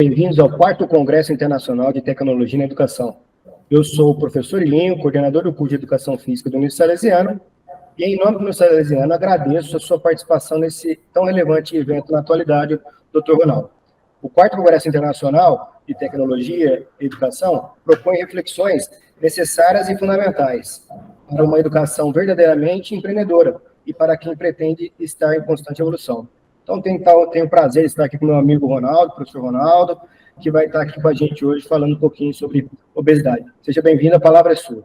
Bem-vindos ao 4º Congresso Internacional de Tecnologia na Educação. Eu sou o professor Ilinho, coordenador do curso de Educação Física do Universidade Salesiano, e em nome do Universidade Salesiano agradeço a sua participação nesse tão relevante evento na atualidade, Dr. Ronaldo. O 4º Congresso Internacional de Tecnologia e Educação propõe reflexões necessárias e fundamentais para uma educação verdadeiramente empreendedora e para quem pretende estar em constante evolução. Então, tenho o prazer de estar aqui com o meu amigo Ronaldo, professor Ronaldo, que vai estar aqui com a gente hoje falando um pouquinho sobre obesidade. Seja bem-vindo, a palavra é sua.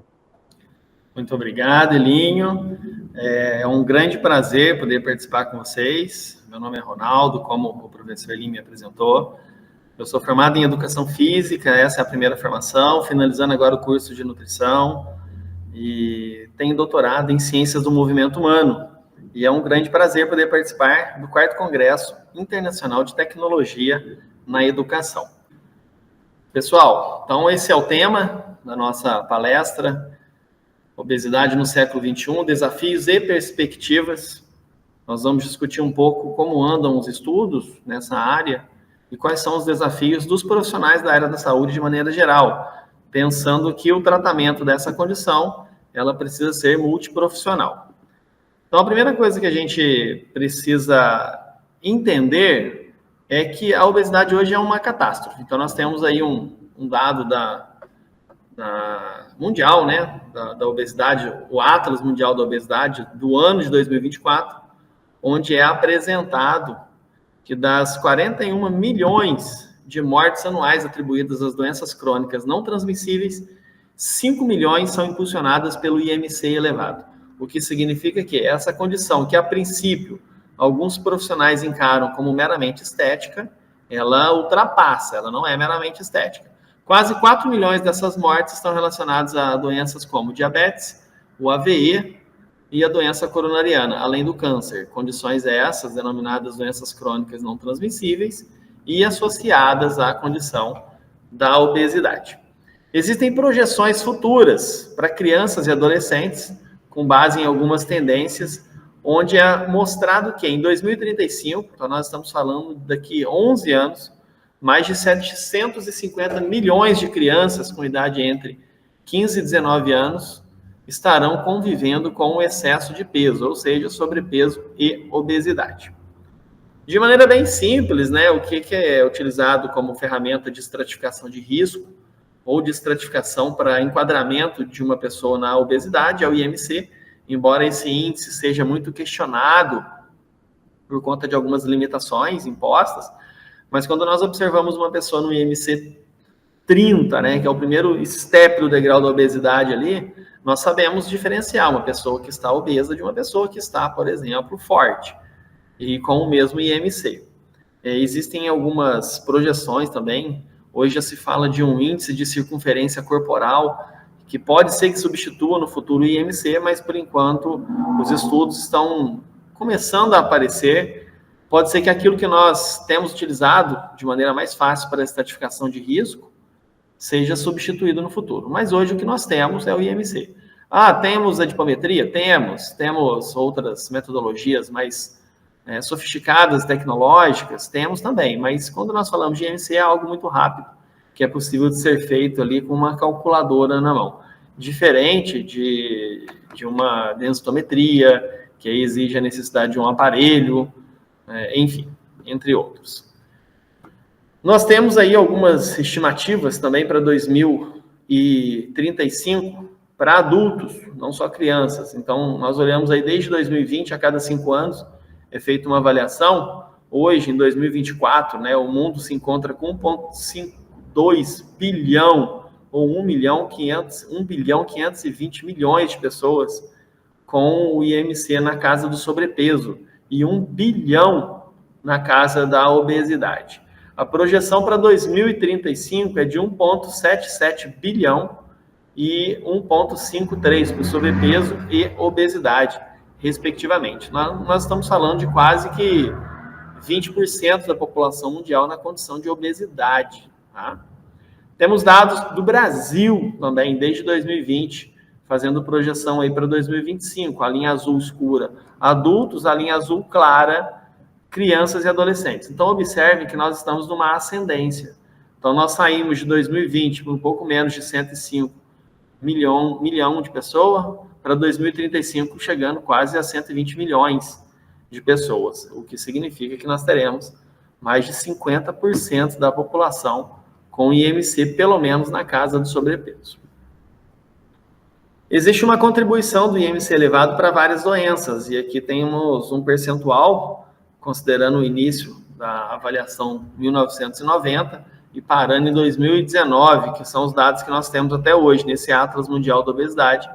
Muito obrigado, Elinho. É um grande prazer poder participar com vocês. Meu nome é Ronaldo, como o professor Elinho me apresentou. Eu sou formado em Educação Física, essa é a primeira formação, finalizando agora o curso de Nutrição e tenho doutorado em Ciências do Movimento Humano. E é um grande prazer poder participar do 4º Congresso Internacional de Tecnologia na Educação. Pessoal, então esse é o tema da nossa palestra, Obesidade no século XXI, desafios e perspectivas. Nós vamos discutir um pouco como andam os estudos nessa área e quais são os desafios dos profissionais da área da saúde de maneira geral, pensando que o tratamento dessa condição, ela precisa ser multiprofissional. Então, a primeira coisa que a gente precisa entender é que a obesidade hoje é uma catástrofe. Então, nós temos aí um dado da mundial, né, da obesidade, o Atlas Mundial da Obesidade do ano de 2024, onde é apresentado que das 41 milhões de mortes anuais atribuídas às doenças crônicas não transmissíveis, 5 milhões são impulsionadas pelo IMC elevado. O que significa que essa condição, que a princípio alguns profissionais encaram como meramente estética, ela ultrapassa, ela não é meramente estética. Quase 4 milhões dessas mortes estão relacionadas a doenças como diabetes, o AVE e a doença coronariana, além do câncer. Condições essas, denominadas doenças crônicas não transmissíveis e associadas à condição da obesidade. Existem projeções futuras para crianças e adolescentes, com base em algumas tendências, onde é mostrado que em 2035, então nós estamos falando daqui 11 anos, mais de 750 milhões de crianças com idade entre 15 e 19 anos estarão convivendo com o excesso de peso, ou seja, sobrepeso e obesidade. De maneira bem simples, né, o que é utilizado como ferramenta de estratificação de risco ou de estratificação para enquadramento de uma pessoa na obesidade, é o IMC, embora esse índice seja muito questionado por conta de algumas limitações impostas, mas quando nós observamos uma pessoa no IMC 30, né, que é o primeiro step do degrau da obesidade ali, nós sabemos diferenciar uma pessoa que está obesa de uma pessoa que está, por exemplo, forte, e com o mesmo IMC. Existem algumas projeções também. Hoje já se fala de um índice de circunferência corporal, que pode ser que substitua no futuro o IMC, mas por enquanto os estudos estão começando a aparecer. Pode ser que aquilo que nós temos utilizado de maneira mais fácil para a estratificação de risco seja substituído no futuro. Mas hoje o que nós temos é o IMC. Temos adipometria? Temos outras metodologias mais sofisticadas, tecnológicas, temos também, mas quando nós falamos de IMC é algo muito rápido, que é possível de ser feito ali com uma calculadora na mão, diferente de uma densitometria, que aí exige a necessidade de um aparelho, enfim, entre outros. Nós temos aí algumas estimativas também para 2035 para adultos, não só crianças. Então, nós olhamos aí desde 2020, a cada 5 anos, é feita uma avaliação. Hoje, em 2024, né, o mundo se encontra com 1,52 bilhão, ou 1 bilhão 520 milhões de pessoas com o IMC na casa do sobrepeso e 1 bilhão na casa da obesidade. A projeção para 2035 é de 1,77 bilhão e 1,53 para o sobrepeso e obesidade, respectivamente. Nós estamos falando de quase que 20% da população mundial na condição de obesidade. Tá? Temos dados do Brasil também, desde 2020, fazendo projeção aí para 2025, a linha azul escura, adultos, a linha azul clara, crianças e adolescentes. Então, observe que nós estamos numa ascendência. Então, nós saímos de 2020 por um pouco menos de 105 milhão de pessoas, para 2035 chegando quase a 120 milhões de pessoas, o que significa que nós teremos mais de 50% da população com IMC, pelo menos na casa do sobrepeso. Existe uma contribuição do IMC elevado para várias doenças, e aqui temos um percentual, considerando o início da avaliação 1990 e parando em 2019, que são os dados que nós temos até hoje, nesse Atlas Mundial da Obesidade,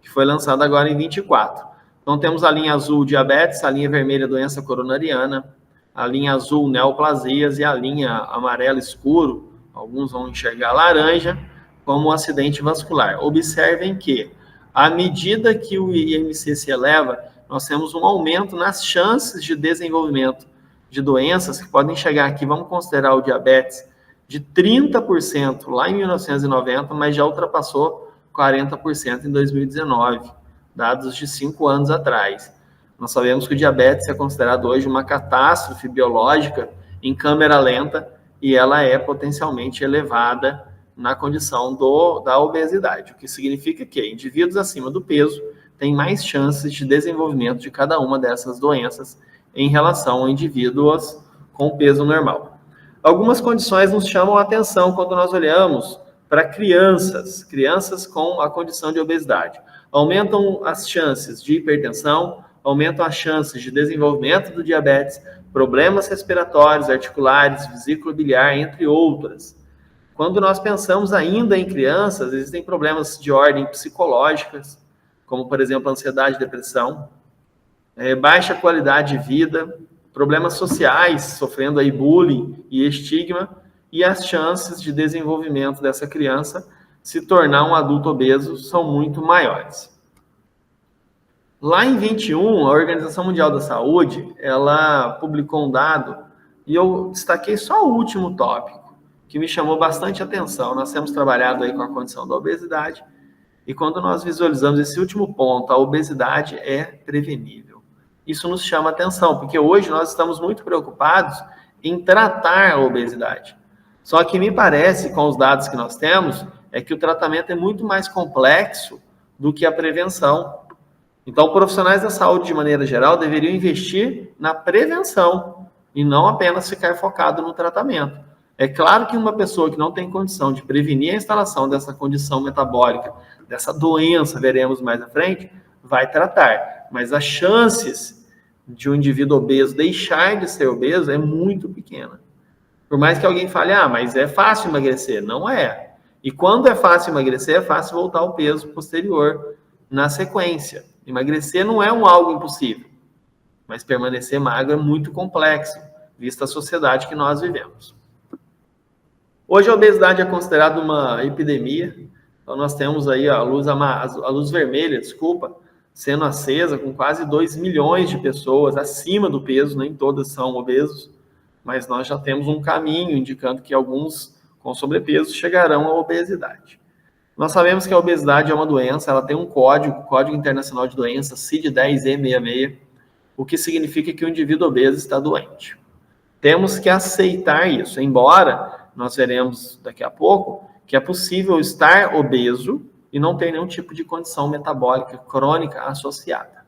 que foi lançado agora em 24. Então, temos a linha azul, diabetes, a linha vermelha, doença coronariana, a linha azul, neoplasias, e a linha amarela escuro, alguns vão enxergar laranja, como acidente vascular. Observem que, à medida que o IMC se eleva, nós temos um aumento nas chances de desenvolvimento de doenças que podem chegar aqui, vamos considerar o diabetes, de 30% lá em 1990, mas já ultrapassou 40% em 2019, dados de 5 anos atrás. Nós sabemos que o diabetes é considerado hoje uma catástrofe biológica em câmera lenta e ela é potencialmente elevada na condição da obesidade, o que significa que indivíduos acima do peso têm mais chances de desenvolvimento de cada uma dessas doenças em relação a indivíduos com peso normal. Algumas condições nos chamam a atenção quando nós olhamos para crianças com a condição de obesidade. Aumentam as chances de hipertensão, aumentam as chances de desenvolvimento do diabetes, problemas respiratórios, articulares, vesícula biliar, entre outras. Quando nós pensamos ainda em crianças, existem problemas de ordem psicológicas, como, por exemplo, ansiedade e depressão, baixa qualidade de vida, problemas sociais, sofrendo aí bullying e estigma, e as chances de desenvolvimento dessa criança se tornar um adulto obeso são muito maiores. Lá em 21, a Organização Mundial da Saúde, ela publicou um dado, e eu destaquei só o último tópico, que me chamou bastante atenção. Nós temos trabalhado aí com a condição da obesidade, e quando nós visualizamos esse último ponto, a obesidade é prevenível. Isso nos chama atenção, porque hoje nós estamos muito preocupados em tratar a obesidade. Só que me parece, com os dados que nós temos, é que o tratamento é muito mais complexo do que a prevenção. Então, profissionais da saúde, de maneira geral, deveriam investir na prevenção e não apenas ficar focado no tratamento. É claro que uma pessoa que não tem condição de prevenir a instalação dessa condição metabólica, dessa doença, veremos mais à frente, vai tratar. Mas as chances de um indivíduo obeso deixar de ser obeso é muito pequena. Por mais que alguém fale, mas é fácil emagrecer. Não é. E quando é fácil emagrecer, é fácil voltar ao peso posterior na sequência. Emagrecer não é algo impossível, mas permanecer magro é muito complexo, vista a sociedade que nós vivemos. Hoje a obesidade é considerada uma epidemia, então nós temos aí a luz vermelha, sendo acesa com quase 2 milhões de pessoas acima do peso, nem todas são obesos, mas nós já temos um caminho indicando que alguns com sobrepeso chegarão à obesidade. Nós sabemos que a obesidade é uma doença, ela tem um Código Internacional de Doenças, CID-10E66, o que significa que o indivíduo obeso está doente. Temos que aceitar isso, embora nós veremos daqui a pouco que é possível estar obeso e não ter nenhum tipo de condição metabólica crônica associada.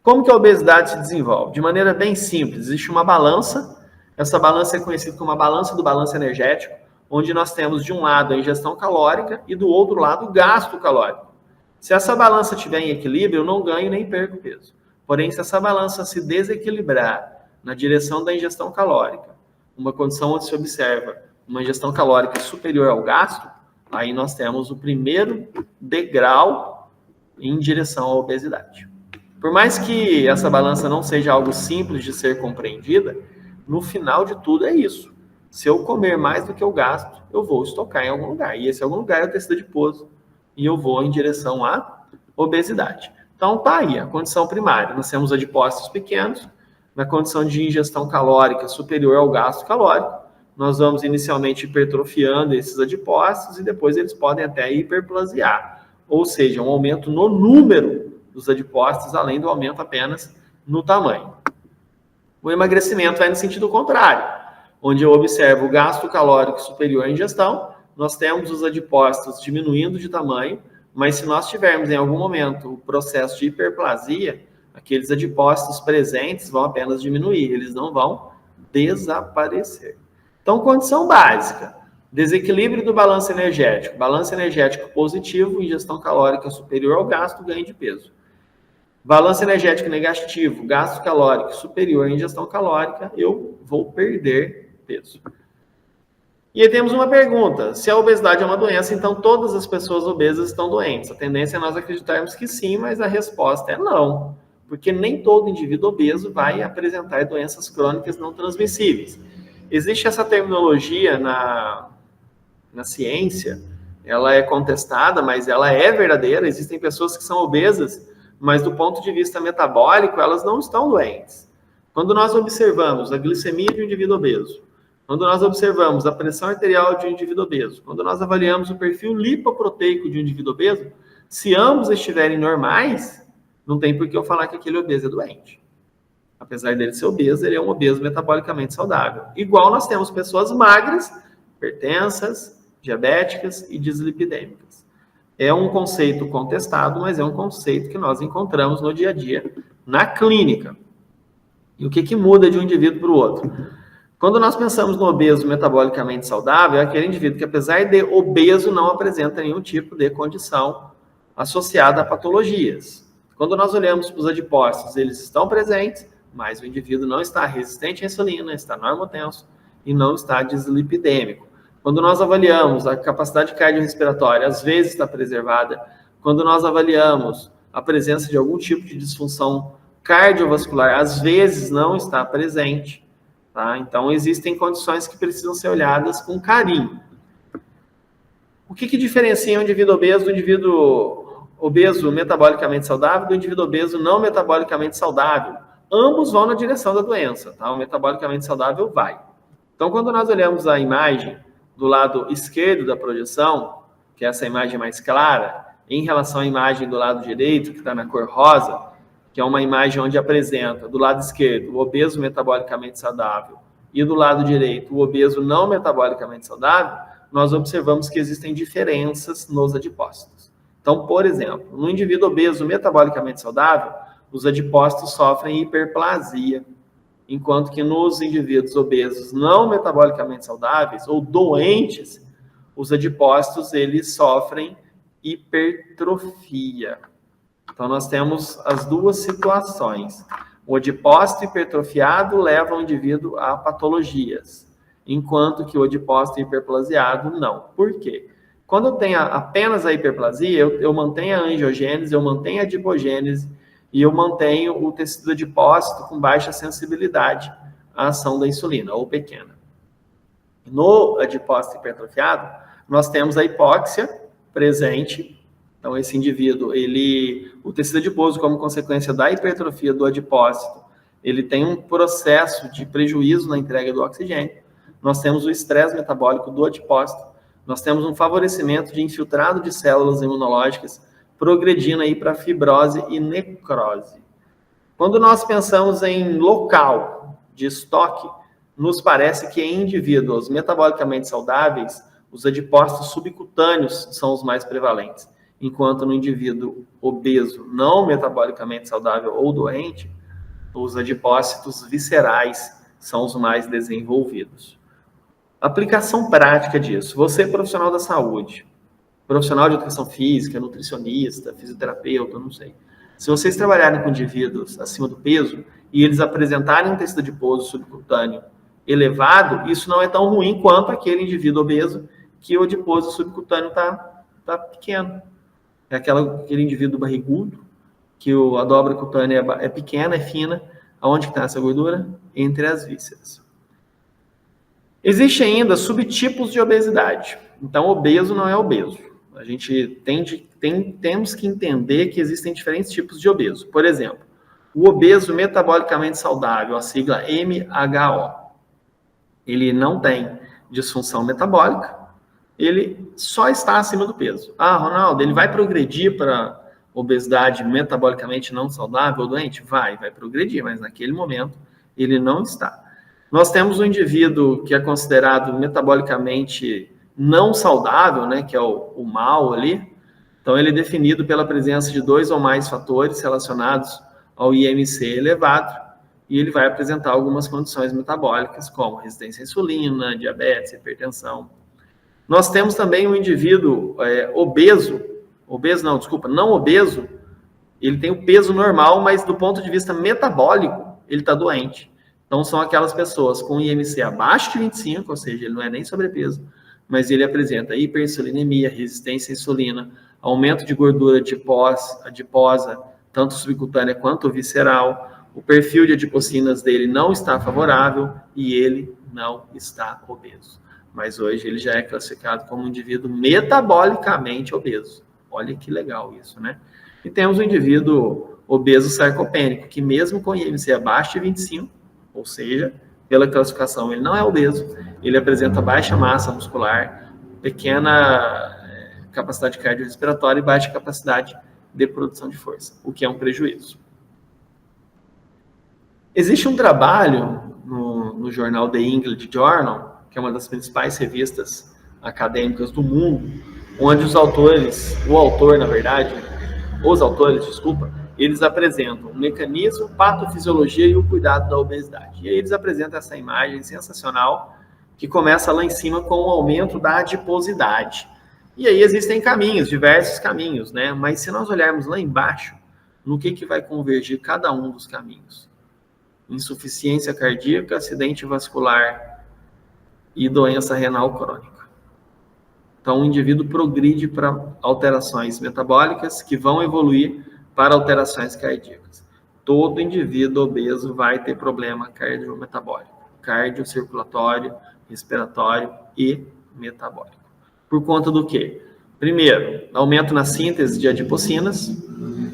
Como que a obesidade se desenvolve? De maneira bem simples, existe uma balança, essa balança é conhecida como a balança do balanço energético, onde nós temos de um lado a ingestão calórica e do outro lado o gasto calórico. Se essa balança estiver em equilíbrio, eu não ganho nem perco peso. Porém, se essa balança se desequilibrar na direção da ingestão calórica, uma condição onde se observa uma ingestão calórica superior ao gasto, aí nós temos o primeiro degrau em direção à obesidade. Por mais que essa balança não seja algo simples de ser compreendida, no final de tudo é isso. Se eu comer mais do que eu gasto, eu vou estocar em algum lugar. E esse algum lugar é o tecido adiposo. E eu vou em direção à obesidade. Então, tá aí a condição primária. Nós temos adipócitos pequenos, na condição de ingestão calórica superior ao gasto calórico. Nós vamos inicialmente hipertrofiando esses adipócitos e depois eles podem até hiperplasiar. Ou seja, um aumento no número dos adipócitos, além do aumento apenas no tamanho. O emagrecimento vai no sentido contrário. onde eu observo o gasto calórico superior à ingestão, nós temos os adipócitos diminuindo de tamanho, mas se nós tivermos em algum momento o processo de hiperplasia, aqueles adipócitos presentes vão apenas diminuir, eles não vão desaparecer. Então, condição básica, desequilíbrio do balanço energético positivo, ingestão calórica superior ao gasto, ganho de peso. Balanço energético negativo, gasto calórico superior à ingestão calórica, eu vou perder peso. E aí temos uma pergunta, se a obesidade é uma doença, então todas as pessoas obesas estão doentes. A tendência é nós acreditarmos que sim, mas a resposta é não, porque nem todo indivíduo obeso vai apresentar doenças crônicas não transmissíveis. Existe essa terminologia na ciência, ela é contestada, mas ela é verdadeira. Existem pessoas que são obesas, mas do ponto de vista metabólico, elas não estão doentes. Quando nós observamos a glicemia de um indivíduo obeso, quando nós observamos a pressão arterial de um indivíduo obeso, quando nós avaliamos o perfil lipoproteico de um indivíduo obeso, se ambos estiverem normais, não tem por que eu falar que aquele obeso é doente. Apesar dele ser obeso, ele é um obeso metabolicamente saudável. Igual nós temos pessoas magras, hipertensas, diabéticas e dislipidêmicas. É um conceito contestado, mas é um conceito que nós encontramos no dia a dia, na clínica. E o que muda de um indivíduo para o outro? Quando nós pensamos no obeso metabolicamente saudável, é aquele indivíduo que, apesar de obeso, não apresenta nenhum tipo de condição associada a patologias. Quando nós olhamos para os adipócitos, eles estão presentes, mas o indivíduo não está resistente à insulina, está normotenso e não está dislipidêmico. Quando nós avaliamos a capacidade cardiorrespiratória, às vezes está preservada. Quando nós avaliamos a presença de algum tipo de disfunção cardiovascular, às vezes não está presente. Tá? Então, existem condições que precisam ser olhadas com carinho. O que diferencia um indivíduo obeso do indivíduo obeso metabolicamente saudável do indivíduo obeso não metabolicamente saudável? Ambos vão na direção da doença. Tá? O metabolicamente saudável vai. Então, quando nós olhamos a imagem do lado esquerdo da projeção, que é essa imagem mais clara, em relação à imagem do lado direito, que está na cor rosa, que é uma imagem onde apresenta, do lado esquerdo, o obeso metabolicamente saudável, e do lado direito, o obeso não metabolicamente saudável, nós observamos que existem diferenças nos adipócitos. Então, por exemplo, no indivíduo obeso metabolicamente saudável, os adipócitos sofrem hiperplasia, enquanto que nos indivíduos obesos não metabolicamente saudáveis ou doentes, os adipócitos eles sofrem hipertrofia. Então, nós temos as duas situações. O adipócito hipertrofiado leva o indivíduo a patologias, enquanto que o adipócito hiperplasiado não. Por quê? Quando eu tenho apenas a hiperplasia, eu mantenho a angiogênese, eu mantenho a adipogênese e eu mantenho o tecido adipócito com baixa sensibilidade à ação da insulina, ou pequena. No adipócito hipertrofiado, nós temos a hipóxia presente. Então, esse indivíduo, o tecido adiposo, como consequência da hipertrofia do adipócito, ele tem um processo de prejuízo na entrega do oxigênio. Nós temos o estresse metabólico do adipócito. Nós temos um favorecimento de infiltrado de células imunológicas, progredindo aí para fibrose e necrose. Quando nós pensamos em local de estoque, nos parece que em indivíduos metabolicamente saudáveis, os adipócitos subcutâneos são os mais prevalentes. Enquanto no indivíduo obeso, não metabolicamente saudável ou doente, os adipócitos viscerais são os mais desenvolvidos. Aplicação prática disso. Você, profissional da saúde, profissional de educação física, nutricionista, fisioterapeuta, não sei. Se vocês trabalharem com indivíduos acima do peso e eles apresentarem um tecido adiposo subcutâneo elevado, isso não é tão ruim quanto aquele indivíduo obeso que o adiposo subcutâneo está pequeno. É aquele indivíduo barrigudo, que a dobra cutânea é pequena, é fina. Aonde está essa gordura? Entre as vísceras. Existem ainda subtipos de obesidade. Então, obeso não é obeso. A gente temos que entender que existem diferentes tipos de obeso. Por exemplo, o obeso metabolicamente saudável, a sigla MHO. Ele não tem disfunção metabólica, ele só está acima do peso. Ah, Ronaldo, ele vai progredir para obesidade metabolicamente não saudável ou doente? Vai progredir, mas naquele momento ele não está. Nós temos um indivíduo que é considerado metabolicamente não saudável, né, que é o mal ali. Então, ele é definido pela presença de 2 ou mais fatores relacionados ao IMC elevado, e ele vai apresentar algumas condições metabólicas, como resistência à insulina, diabetes, hipertensão. Nós temos também um indivíduo não obeso, ele tem o peso normal, mas do ponto de vista metabólico, ele está doente. Então, são aquelas pessoas com IMC abaixo de 25, ou seja, ele não é nem sobrepeso, mas ele apresenta hiperinsulinemia, resistência à insulina, aumento de gordura adiposa, tanto subcutânea quanto visceral, o perfil de adipocinas dele não está favorável e ele não está obeso. Mas hoje ele já é classificado como um indivíduo metabolicamente obeso. Olha que legal isso, né? E temos o indivíduo obeso sarcopênico, que mesmo com IMC abaixo de 25, ou seja, pela classificação ele não é obeso, ele apresenta baixa massa muscular, pequena capacidade cardiorrespiratória e baixa capacidade de produção de força, o que é um prejuízo. Existe um trabalho no jornal The English Journal, que é uma das principais revistas acadêmicas do mundo, onde os autores, eles apresentam o mecanismo, patofisiologia e o cuidado da obesidade. E aí eles apresentam essa imagem sensacional, que começa lá em cima com o aumento da adiposidade. E aí existem caminhos, diversos caminhos, né? Mas se nós olharmos lá embaixo, no que vai convergir cada um dos caminhos? Insuficiência cardíaca, acidente vascular e doença renal crônica. Então, o indivíduo progride para alterações metabólicas que vão evoluir para alterações cardíacas. Todo indivíduo obeso vai ter problema cardiometabólico, cardiocirculatório, respiratório e metabólico. Por conta do quê? Primeiro, aumento na síntese de adipocinas,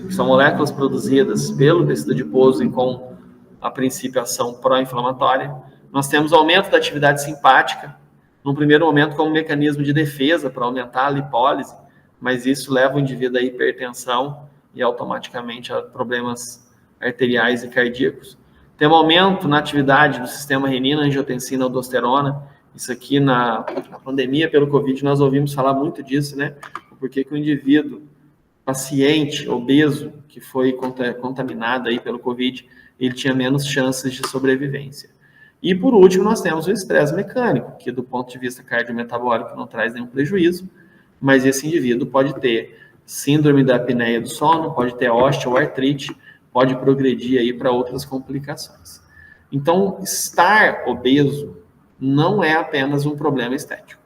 que são moléculas produzidas pelo tecido adiposo e com, a princípio, ação pró-inflamatória. Nós temos aumento da atividade simpática, no primeiro momento como mecanismo de defesa para aumentar a lipólise, mas isso leva o indivíduo à hipertensão e automaticamente a problemas arteriais e cardíacos. Temos aumento na atividade do sistema renina, angiotensina, aldosterona. Isso aqui na pandemia pelo Covid nós ouvimos falar muito disso, né? Porque que o indivíduo, paciente, obeso, que foi contaminado aí pelo Covid, ele tinha menos chances de sobrevivência. E, por último, nós temos o estresse mecânico, que do ponto de vista cardiometabólico não traz nenhum prejuízo, mas esse indivíduo pode ter síndrome da apneia do sono, pode ter osteoartrite, pode progredir aí para outras complicações. Então, estar obeso não é apenas um problema estético.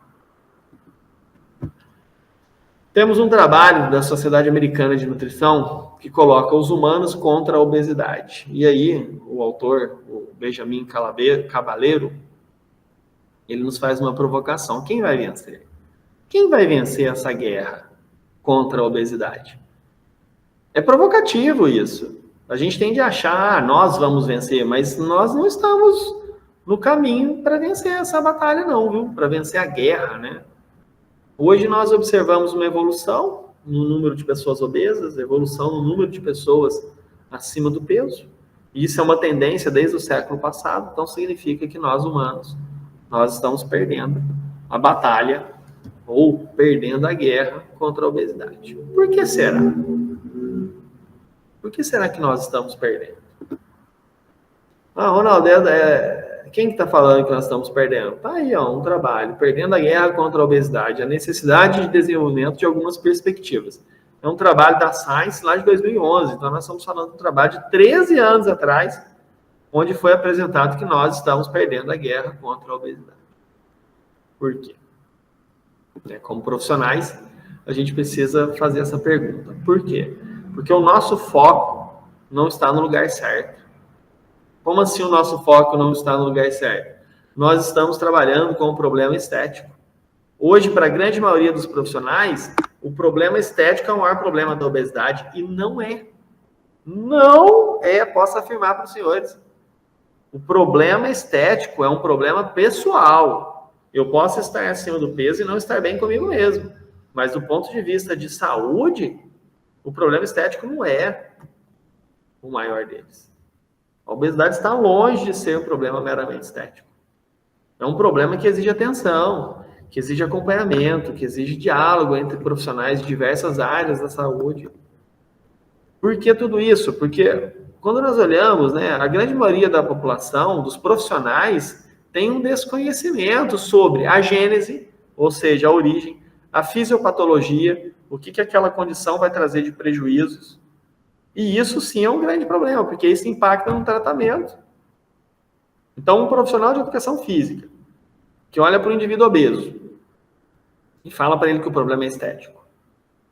Temos um trabalho da Sociedade Americana de Nutrição que coloca os humanos contra a obesidade. E aí, o autor, o Benjamin Caballero, ele nos faz uma provocação. Quem vai vencer? Quem vai vencer essa guerra contra a obesidade? É provocativo isso. A gente tende a achar, nós vamos vencer, mas nós não estamos no caminho para vencer essa batalha não, viu? Para vencer a guerra, né? Hoje nós observamos uma evolução no número de pessoas obesas, evolução no número de pessoas acima do peso. E isso é uma tendência desde o século passado, então significa que nós humanos, nós estamos perdendo a batalha ou perdendo a guerra contra a obesidade. Por que será? Por que será que nós estamos perdendo? Ronaldo, quem está falando que nós estamos perdendo? Tá aí, um trabalho, perdendo a guerra contra a obesidade, a necessidade de desenvolvimento de algumas perspectivas. É um trabalho da Science lá de 2011, então nós estamos falando de um trabalho de 13 anos atrás, onde foi apresentado que nós estamos perdendo a guerra contra a obesidade. Por quê? Como profissionais, a gente precisa fazer essa pergunta. Por quê? Porque o nosso foco não está no lugar certo. Como assim o nosso foco não está no lugar certo? Nós estamos trabalhando com um problema estético. Hoje, para a grande maioria dos profissionais, o problema estético é o maior problema da obesidade e não é. Não é, posso afirmar para os senhores. O problema estético é um problema pessoal. Eu posso estar acima do peso e não estar bem comigo mesmo. Mas do ponto de vista de saúde, o problema estético não é o maior deles. A A obesidade está longe de ser um problema meramente estético. É um problema que exige atenção, que exige acompanhamento, que exige diálogo entre profissionais de diversas áreas da saúde. Por que tudo isso? Porque quando nós olhamos, né, a grande maioria da população, dos profissionais, tem um desconhecimento sobre a gênese, ou seja, a origem, a fisiopatologia, o que aquela condição vai trazer de prejuízos. E isso sim é um grande problema, porque isso impacta no tratamento. Então, um profissional de educação física, que olha para o indivíduo obeso e fala para ele que o problema é estético.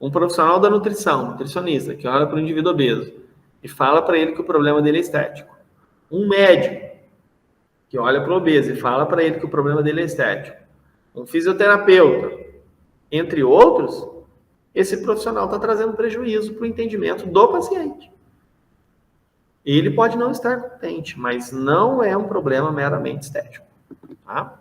Um profissional da nutrição, nutricionista, que olha para o indivíduo obeso e fala para ele que o problema dele é estético. Um médico, que olha para o obeso e fala para ele que o problema dele é estético. Um fisioterapeuta, entre outros, esse profissional está trazendo prejuízo para o entendimento do paciente. Ele pode não estar contente, mas não é um problema meramente estético. Tá?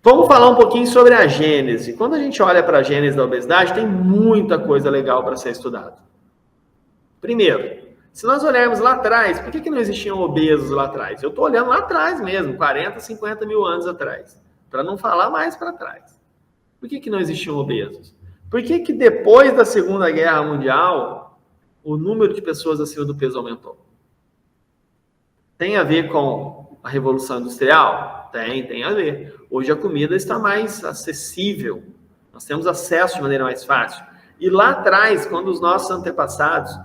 Vamos falar um pouquinho sobre a gênese. Quando a gente olha para a gênese da obesidade, tem muita coisa legal para ser estudado. Primeiro, se nós olharmos lá atrás, por que não existiam obesos lá atrás? Eu estou olhando lá atrás mesmo, 40, 50 mil anos atrás, para não falar mais para trás. Por que não existiam obesos? Por que depois da Segunda Guerra Mundial, o número de pessoas acima do peso aumentou? Tem a ver com a Revolução Industrial? Tem a ver. Hoje a comida está mais acessível. Nós temos acesso de maneira mais fácil. E lá atrás, quando os nossos antepassados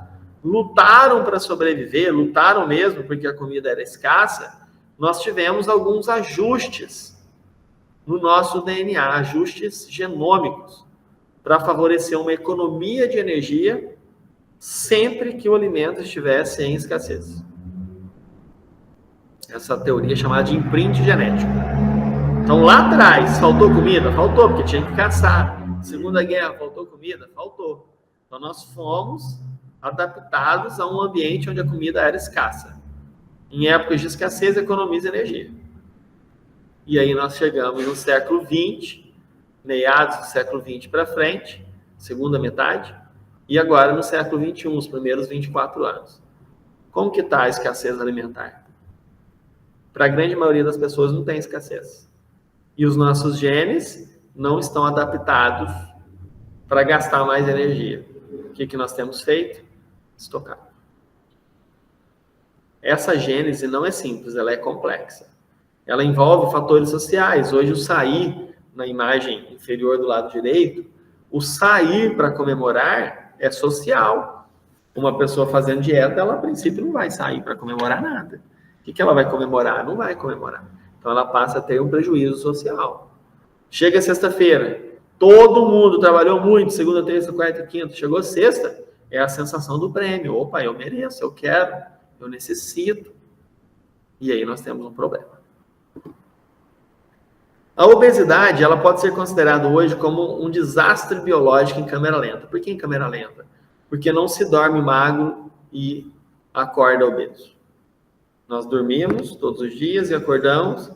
lutaram para sobreviver, lutaram mesmo porque a comida era escassa, nós tivemos alguns ajustes no nosso DNA, ajustes genômicos, para favorecer uma economia de energia sempre que o alimento estivesse em escassez. Essa teoria é chamada de imprint genético. Então, lá atrás, faltou comida? Faltou, porque tinha que caçar. Segunda Guerra, faltou comida? Faltou. Então, nós fomos adaptados a um ambiente onde a comida era escassa. Em épocas de escassez, economiza energia. E aí nós chegamos no século XX, meados do século XX para frente, segunda metade, e agora no século XXI, os primeiros 24 anos. Como que está a escassez alimentar? Para a grande maioria das pessoas não tem escassez. E os nossos genes não estão adaptados para gastar mais energia. O que nós temos feito? Estocar. Essa gênese não é simples, ela é complexa. Ela envolve fatores sociais. Hoje o sair, na imagem inferior do lado direito, o sair para comemorar é social. Uma pessoa fazendo dieta, ela a princípio não vai sair para comemorar nada. O que ela vai comemorar? Não vai comemorar. Então ela passa a ter um prejuízo social. Chega sexta-feira, todo mundo trabalhou muito, segunda, terça, quarta e quinta. Chegou sexta, é a sensação do prêmio. Opa, eu mereço, eu quero, eu necessito. E aí nós temos um problema. A obesidade, ela pode ser considerada hoje como um desastre biológico em câmera lenta. Por que em câmera lenta? Porque não se dorme magro e acorda obeso. Nós dormimos todos os dias e acordamos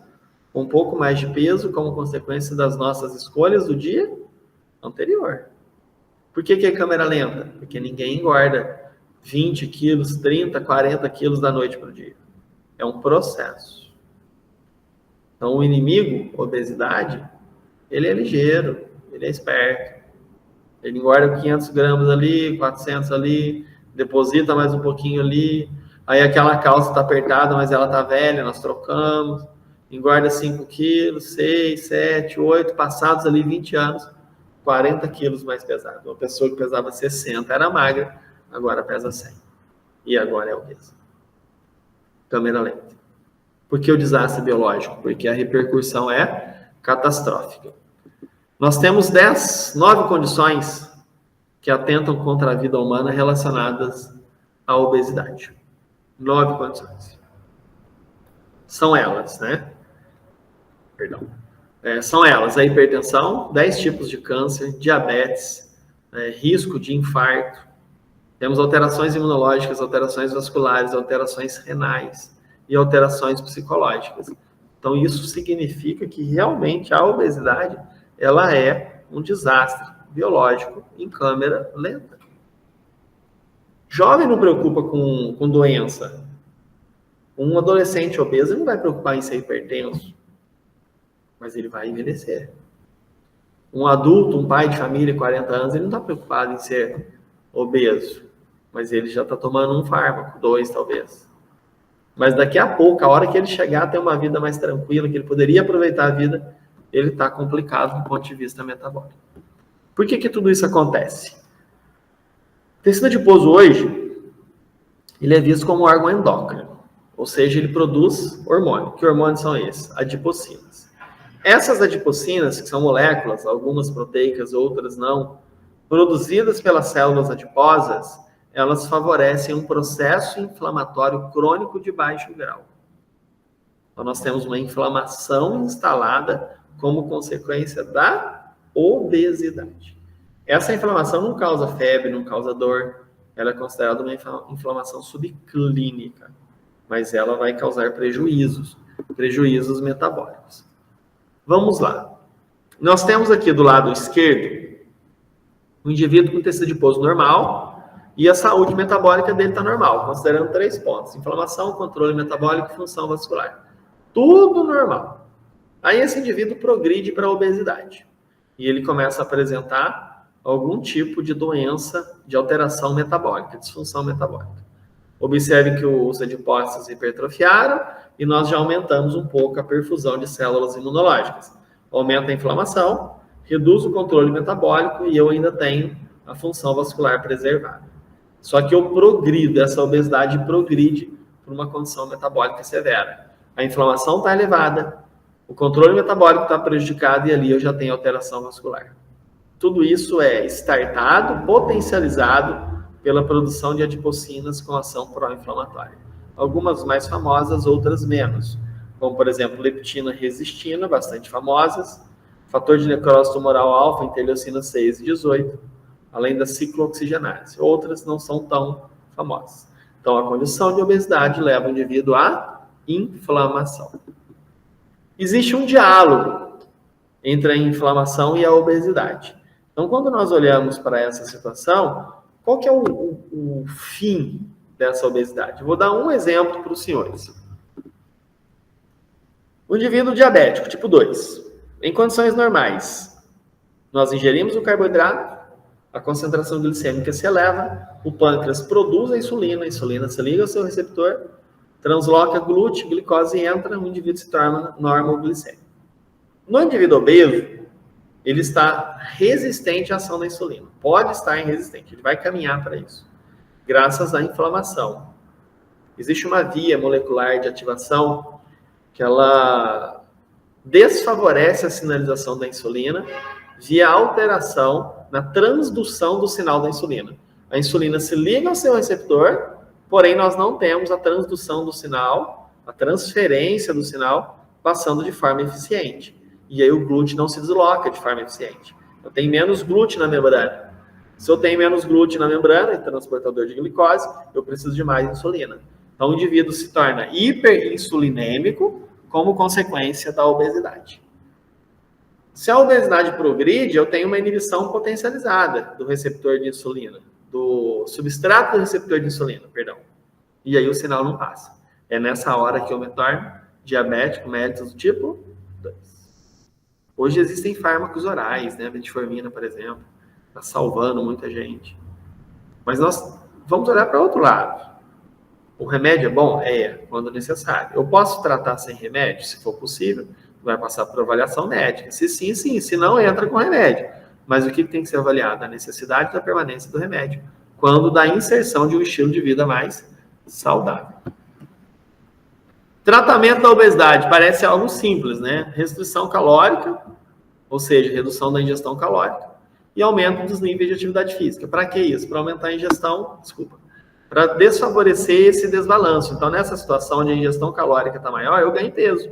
com um pouco mais de peso como consequência das nossas escolhas do dia anterior. Por que é câmera lenta? Porque ninguém engorda 20 quilos, 30, 40 quilos da noite para o dia. É um processo. Então, o inimigo, obesidade, ele é ligeiro, ele é esperto. Ele engorda 500 gramas ali, 400 ali, deposita mais um pouquinho ali. Aí aquela calça está apertada, mas ela está velha, nós trocamos. Engorda 5 quilos, 6, 7, 8, passados ali 20 anos, 40 quilos mais pesado. Uma pessoa que pesava 60 era magra, agora pesa 100. E agora é obesa. Câmera lenta. Por que o desastre biológico? Porque a repercussão é catastrófica. Nós temos 9 condições que atentam contra a vida humana relacionadas à obesidade. 9 condições. São elas, né? São elas a hipertensão, 10 tipos de câncer, diabetes, risco de infarto. Temos alterações imunológicas, alterações vasculares, alterações renais e alterações psicológicas. Então, isso significa que realmente a obesidade ela é um desastre biológico em câmera lenta. Jovem não preocupa com doença. Um adolescente obeso não vai preocupar em ser hipertenso, mas ele vai envelhecer. Um adulto, um pai de família de 40 anos, ele não está preocupado em ser obeso, mas ele já está tomando um fármaco, 2 talvez. Mas daqui a pouco, a hora que ele chegar a ter uma vida mais tranquila, que ele poderia aproveitar a vida, ele está complicado do ponto de vista metabólico. Por que tudo isso acontece? O tecido adiposo hoje, ele é visto como um órgão endócrino, ou seja, ele produz hormônio. Que hormônios são esses? Adipocinas. Essas adipocinas, que são moléculas, algumas proteicas, outras não, produzidas pelas células adiposas, elas favorecem um processo inflamatório crônico de baixo grau. Então, nós temos uma inflamação instalada como consequência da obesidade. Essa inflamação não causa febre, não causa dor, ela é considerada uma inflamação subclínica, mas ela vai causar prejuízos metabólicos. Vamos lá. Nós temos aqui do lado esquerdo um indivíduo com tecido adiposo normal e a saúde metabólica dele está normal, considerando 3 pontos: inflamação, controle metabólico e função vascular. Tudo normal. Aí esse indivíduo progride para a obesidade e ele começa a apresentar algum tipo de doença de alteração metabólica, disfunção metabólica. Observe que os adipócitos hipertrofiaram e nós já aumentamos um pouco a perfusão de células imunológicas. Aumenta a inflamação, reduz o controle metabólico e eu ainda tenho a função vascular preservada. Só que eu progrido, essa obesidade progride por uma condição metabólica severa. A inflamação está elevada, o controle metabólico está prejudicado e ali eu já tenho alteração vascular. Tudo isso é startado, potencializado pela produção de adipocinas com ação pró-inflamatória. Algumas mais famosas, outras menos. Como, por exemplo, leptina, resistina, bastante famosas. Fator de necrose tumoral alfa, interleucina 6 e 18. Além da ciclooxigenase. Outras não são tão famosas. Então, a condição de obesidade leva o indivíduo à inflamação. Existe um diálogo entre a inflamação e a obesidade. Então, quando nós olhamos para essa situação, qual que é o fim dessa obesidade? Eu vou dar um exemplo para os senhores. O indivíduo diabético, tipo 2. Em condições normais, nós ingerimos o carboidrato, a concentração glicêmica se eleva, o pâncreas produz a insulina se liga ao seu receptor, transloca glúten, glicose entra, o indivíduo se torna normoglicêmico. No indivíduo obeso, ele está resistente à ação da insulina. Pode estar resistente, ele vai caminhar para isso. Graças à inflamação. Existe uma via molecular de ativação que ela desfavorece a sinalização da insulina via alteração na transdução do sinal da insulina. A insulina se liga ao seu receptor, porém nós não temos a transdução do sinal, a transferência do sinal, passando de forma eficiente. E aí o glúten não se desloca de forma eficiente. Eu tenho menos glúten na membrana. Se eu tenho menos glúten na membrana, transportador de glicose, eu preciso de mais insulina. Então o indivíduo se torna hiperinsulinêmico como consequência da obesidade. Se a obesidade progride, eu tenho uma inibição potencializada do receptor de insulina, do substrato do receptor de insulina, perdão. E aí o sinal não passa. É nessa hora que eu me torno diabético mellitus do tipo 2. Hoje existem fármacos orais, né? Metformina, por exemplo, está salvando muita gente. Mas nós vamos olhar para o outro lado. O remédio é bom? É, quando necessário. Eu posso tratar sem remédio? Se for possível, vai passar por avaliação médica. Se sim, sim. Se não, entra com remédio. Mas o que tem que ser avaliado? A necessidade da permanência do remédio. Quando da inserção de um estilo de vida mais saudável. Tratamento da obesidade parece algo simples, né? Restrição calórica, ou seja, redução da ingestão calórica, e aumento dos níveis de atividade física. Para que isso? Para aumentar a ingestão, para desfavorecer esse desbalanço. Então, nessa situação onde a ingestão calórica está maior, eu ganho peso.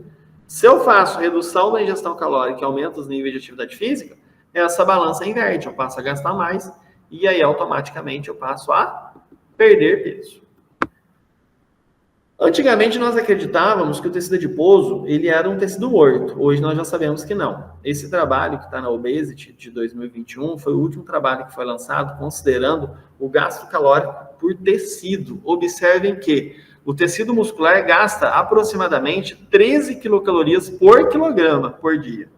Se eu faço redução da ingestão calórica e aumento os níveis de atividade física, essa balança inverte, eu passo a gastar mais, e aí automaticamente eu passo a perder peso. Antigamente nós acreditávamos que o tecido adiposo ele era um tecido morto. Hoje nós já sabemos que não. Esse trabalho que está na Obesity de 2021 foi o último trabalho que foi lançado considerando o gasto calórico por tecido. Observem que O tecido muscular gasta aproximadamente 13 quilocalorias por quilograma por dia.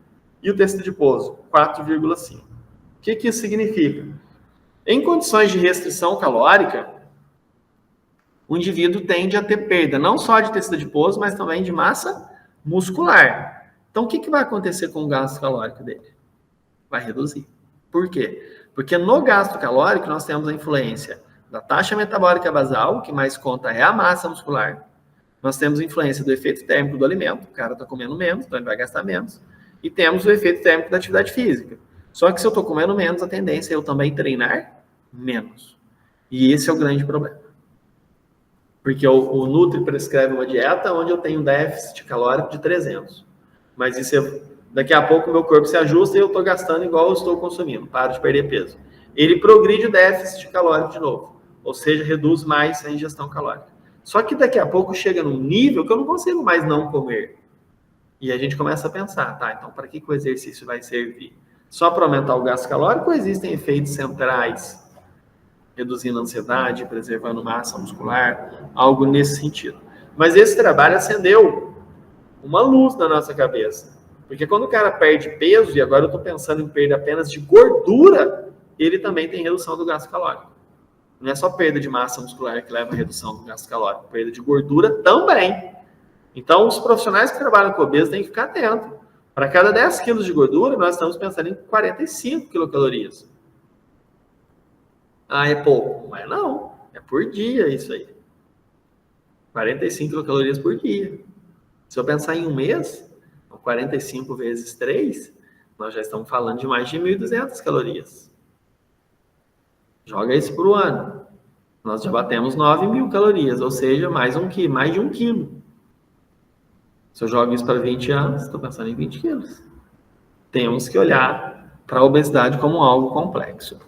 E o tecido adiposo, 4,5. O que isso significa? Em condições de restrição calórica, o indivíduo tende a ter perda não só de tecido adiposo, mas também de massa muscular. Então, o que vai acontecer com o gasto calórico dele? Vai reduzir. Por quê? Porque no gasto calórico nós temos a influência da taxa metabólica basal, o que mais conta é a massa muscular. Nós temos a influência do efeito térmico do alimento, o cara está comendo menos, então ele vai gastar menos. E temos o efeito térmico da atividade física. Só que se eu estou comendo menos, a tendência é eu também treinar menos. E esse é o grande problema. Porque o Nutri prescreve uma dieta onde eu tenho um déficit calórico de 300. Mas isso daqui a pouco o meu corpo se ajusta e eu estou gastando igual eu estou consumindo. Paro de perder peso. Ele progride o déficit calórico de novo. Ou seja, reduz mais a ingestão calórica. Só que daqui a pouco chega num nível que eu não consigo mais não comer. E a gente começa a pensar, tá, então para que o exercício vai servir? Só para aumentar o gasto calórico ou existem efeitos centrais? Reduzindo a ansiedade, preservando massa muscular, algo nesse sentido. Mas esse trabalho acendeu uma luz na nossa cabeça. Porque quando o cara perde peso, e agora eu estou pensando em perda apenas de gordura, ele também tem redução do gasto calórico. Não é só perda de massa muscular que leva a redução do gasto calórico, perda de gordura também. Então, os profissionais que trabalham com obeso têm que ficar atentos. Para cada 10 quilos de gordura, nós estamos pensando em 45 quilocalorias. Ah, é pouco? Mas não, é por dia isso aí. 45 quilocalorias por dia. Se eu pensar em um mês, 45 vezes 3, nós já estamos falando de mais de 1.200 calorias. Joga isso para o ano. Nós já batemos 9.000 calorias, ou seja, mais de 1 quilo. Se eu jogo isso para 20 anos, estou pensando em 20 quilos. Temos que olhar para a obesidade como algo complexo.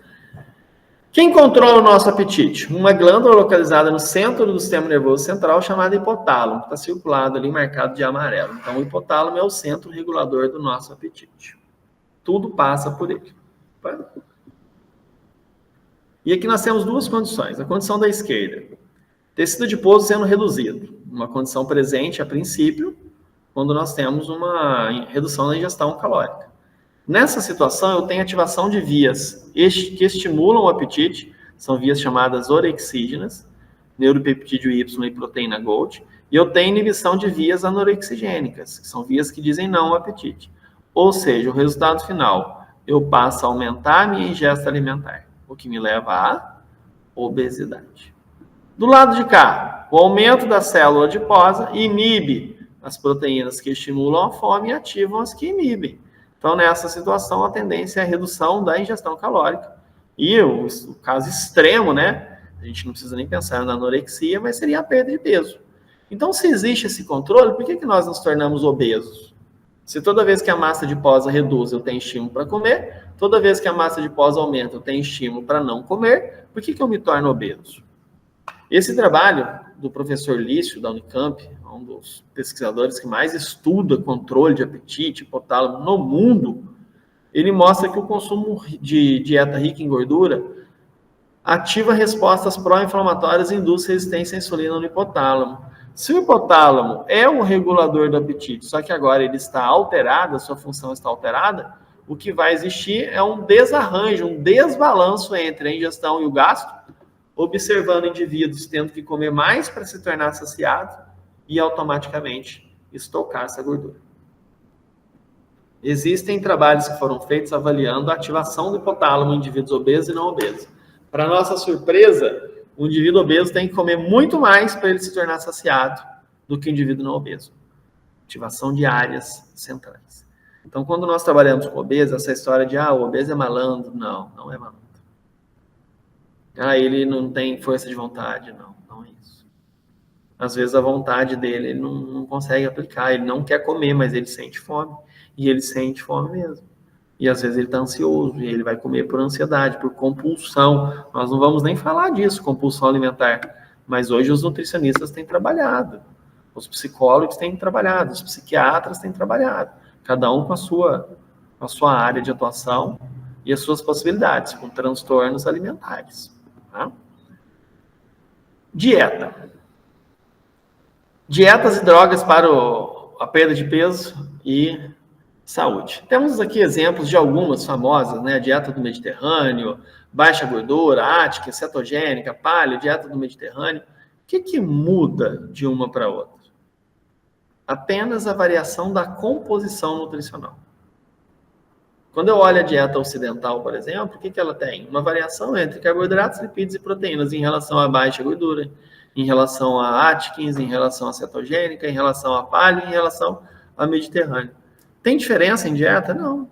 Quem controla o nosso apetite? Uma glândula localizada no centro do sistema nervoso central chamada hipotálamo, que está circulado ali, marcado de amarelo. Então, o hipotálamo é o centro regulador do nosso apetite. Tudo passa por ele. E aqui nós temos duas condições. A condição da esquerda, tecido adiposo sendo reduzido. Uma condição presente, a princípio, quando nós temos uma redução da ingestão calórica. Nessa situação, eu tenho ativação de vias que estimulam o apetite, são vias chamadas orexígenas, neuropeptídeo Y e proteína GOLD, e eu tenho inibição de vias anorexigênicas, que são vias que dizem não ao apetite. Ou seja, o resultado final, eu passo a aumentar a minha ingesta alimentar, o que me leva à obesidade. Do lado de cá, o aumento da célula adiposa inibe as proteínas que estimulam a fome e ativam as que inibem. Então, nessa situação, a tendência é a redução da ingestão calórica. E o caso extremo, né? A gente não precisa nem pensar na anorexia, mas seria a perda de peso. Então, se existe esse controle, por que nós nos tornamos obesos? Se toda vez que a massa adiposa reduz, eu tenho estímulo para comer, toda vez que a massa adiposa aumenta, eu tenho estímulo para não comer, por que eu me torno obeso? Esse trabalho do professor Lício, da Unicamp, um dos pesquisadores que mais estuda controle de apetite, hipotálamo no mundo, ele mostra que o consumo de dieta rica em gordura ativa respostas pró-inflamatórias e induz resistência à insulina no hipotálamo. Se o hipotálamo é o regulador do apetite, só que agora ele está alterado, a sua função está alterada, o que vai existir é um desarranjo, um desbalanço entre a ingestão e o gasto, observando indivíduos tendo que comer mais para se tornar saciado e automaticamente estocar essa gordura. Existem trabalhos que foram feitos avaliando a ativação do hipotálamo em indivíduos obesos e não obesos. Para nossa surpresa, o indivíduo obeso tem que comer muito mais para ele se tornar saciado do que o indivíduo não obeso. Ativação de áreas centrais. Então, quando nós trabalhamos com obeso, essa história de o obeso é malandro, não é malandro. Ele não tem força de vontade, não é isso. Às vezes a vontade dele ele não consegue aplicar, ele não quer comer, mas ele sente fome. E ele sente fome mesmo. E às vezes ele está ansioso, e ele vai comer por ansiedade, por compulsão. Nós não vamos nem falar disso, compulsão alimentar. Mas hoje os nutricionistas têm trabalhado, os psicólogos têm trabalhado, os psiquiatras têm trabalhado. Cada um com a sua área de atuação e as suas possibilidades, com transtornos alimentares. Tá? Dieta. Dietas e drogas para a perda de peso e saúde. Temos aqui exemplos de algumas famosas, né? Dieta do Mediterrâneo, baixa gordura, Atkins, cetogênica, paleo, dieta do Mediterrâneo. O que muda de uma para outra? Apenas a variação da composição nutricional. Quando eu olho a dieta ocidental, por exemplo, o que ela tem? Uma variação entre carboidratos, lipídios e proteínas em relação à baixa gordura, em relação a Atkins, em relação a cetogênica, em relação a paleo, em relação a Mediterrâneo. Tem diferença em dieta? Não.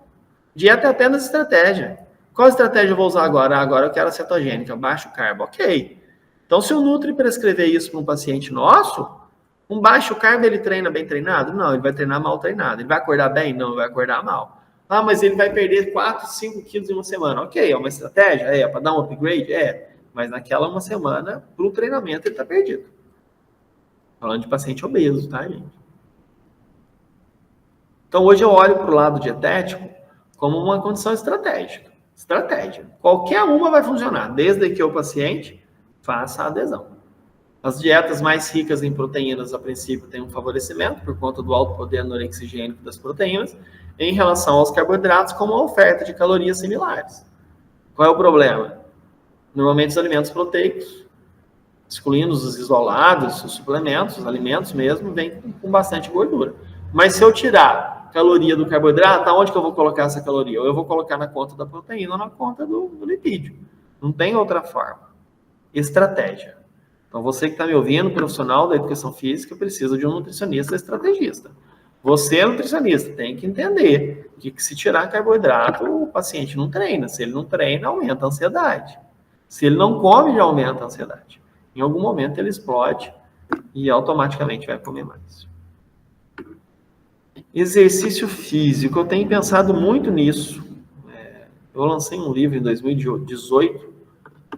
Dieta é apenas estratégia. Qual estratégia eu vou usar agora? Agora eu quero a cetogênica, baixo carbo. Ok. Então, se o Nutri prescrever isso para um paciente nosso, um baixo carbo ele treina bem treinado? Não, ele vai treinar mal treinado. Ele vai acordar bem? Não, ele vai acordar mal. Ah, mas ele vai perder 4, 5 quilos em uma semana. Ok, é uma estratégia? É, para dar um upgrade? É. Mas naquela uma semana, para o treinamento, ele está perdido. Falando de paciente obeso, tá, gente? Então, hoje eu olho para o lado dietético como uma condição estratégica. Estratégia. Qualquer uma vai funcionar, desde que o paciente faça a adesão. As dietas mais ricas em proteínas, a princípio, têm um favorecimento por conta do alto poder anorexigênico das proteínas, em relação aos carboidratos, com uma oferta de calorias similares. Qual é o problema? Normalmente os alimentos proteicos, excluindo os isolados, os suplementos, os alimentos mesmo, vêm com bastante gordura. Mas se eu tirar caloria do carboidrato, aonde que eu vou colocar essa caloria? Ou eu vou colocar na conta da proteína ou na conta do lipídio. Não tem outra forma. Estratégia. Então, você que está me ouvindo, profissional da educação física, precisa de um nutricionista estrategista. Você é nutricionista, tem que entender que se tirar carboidrato, o paciente não treina. Se ele não treina, aumenta a ansiedade. Se ele não come, já aumenta a ansiedade. Em algum momento ele explode e automaticamente vai comer mais. Exercício físico, eu tenho pensado muito nisso. Eu lancei um livro em 2018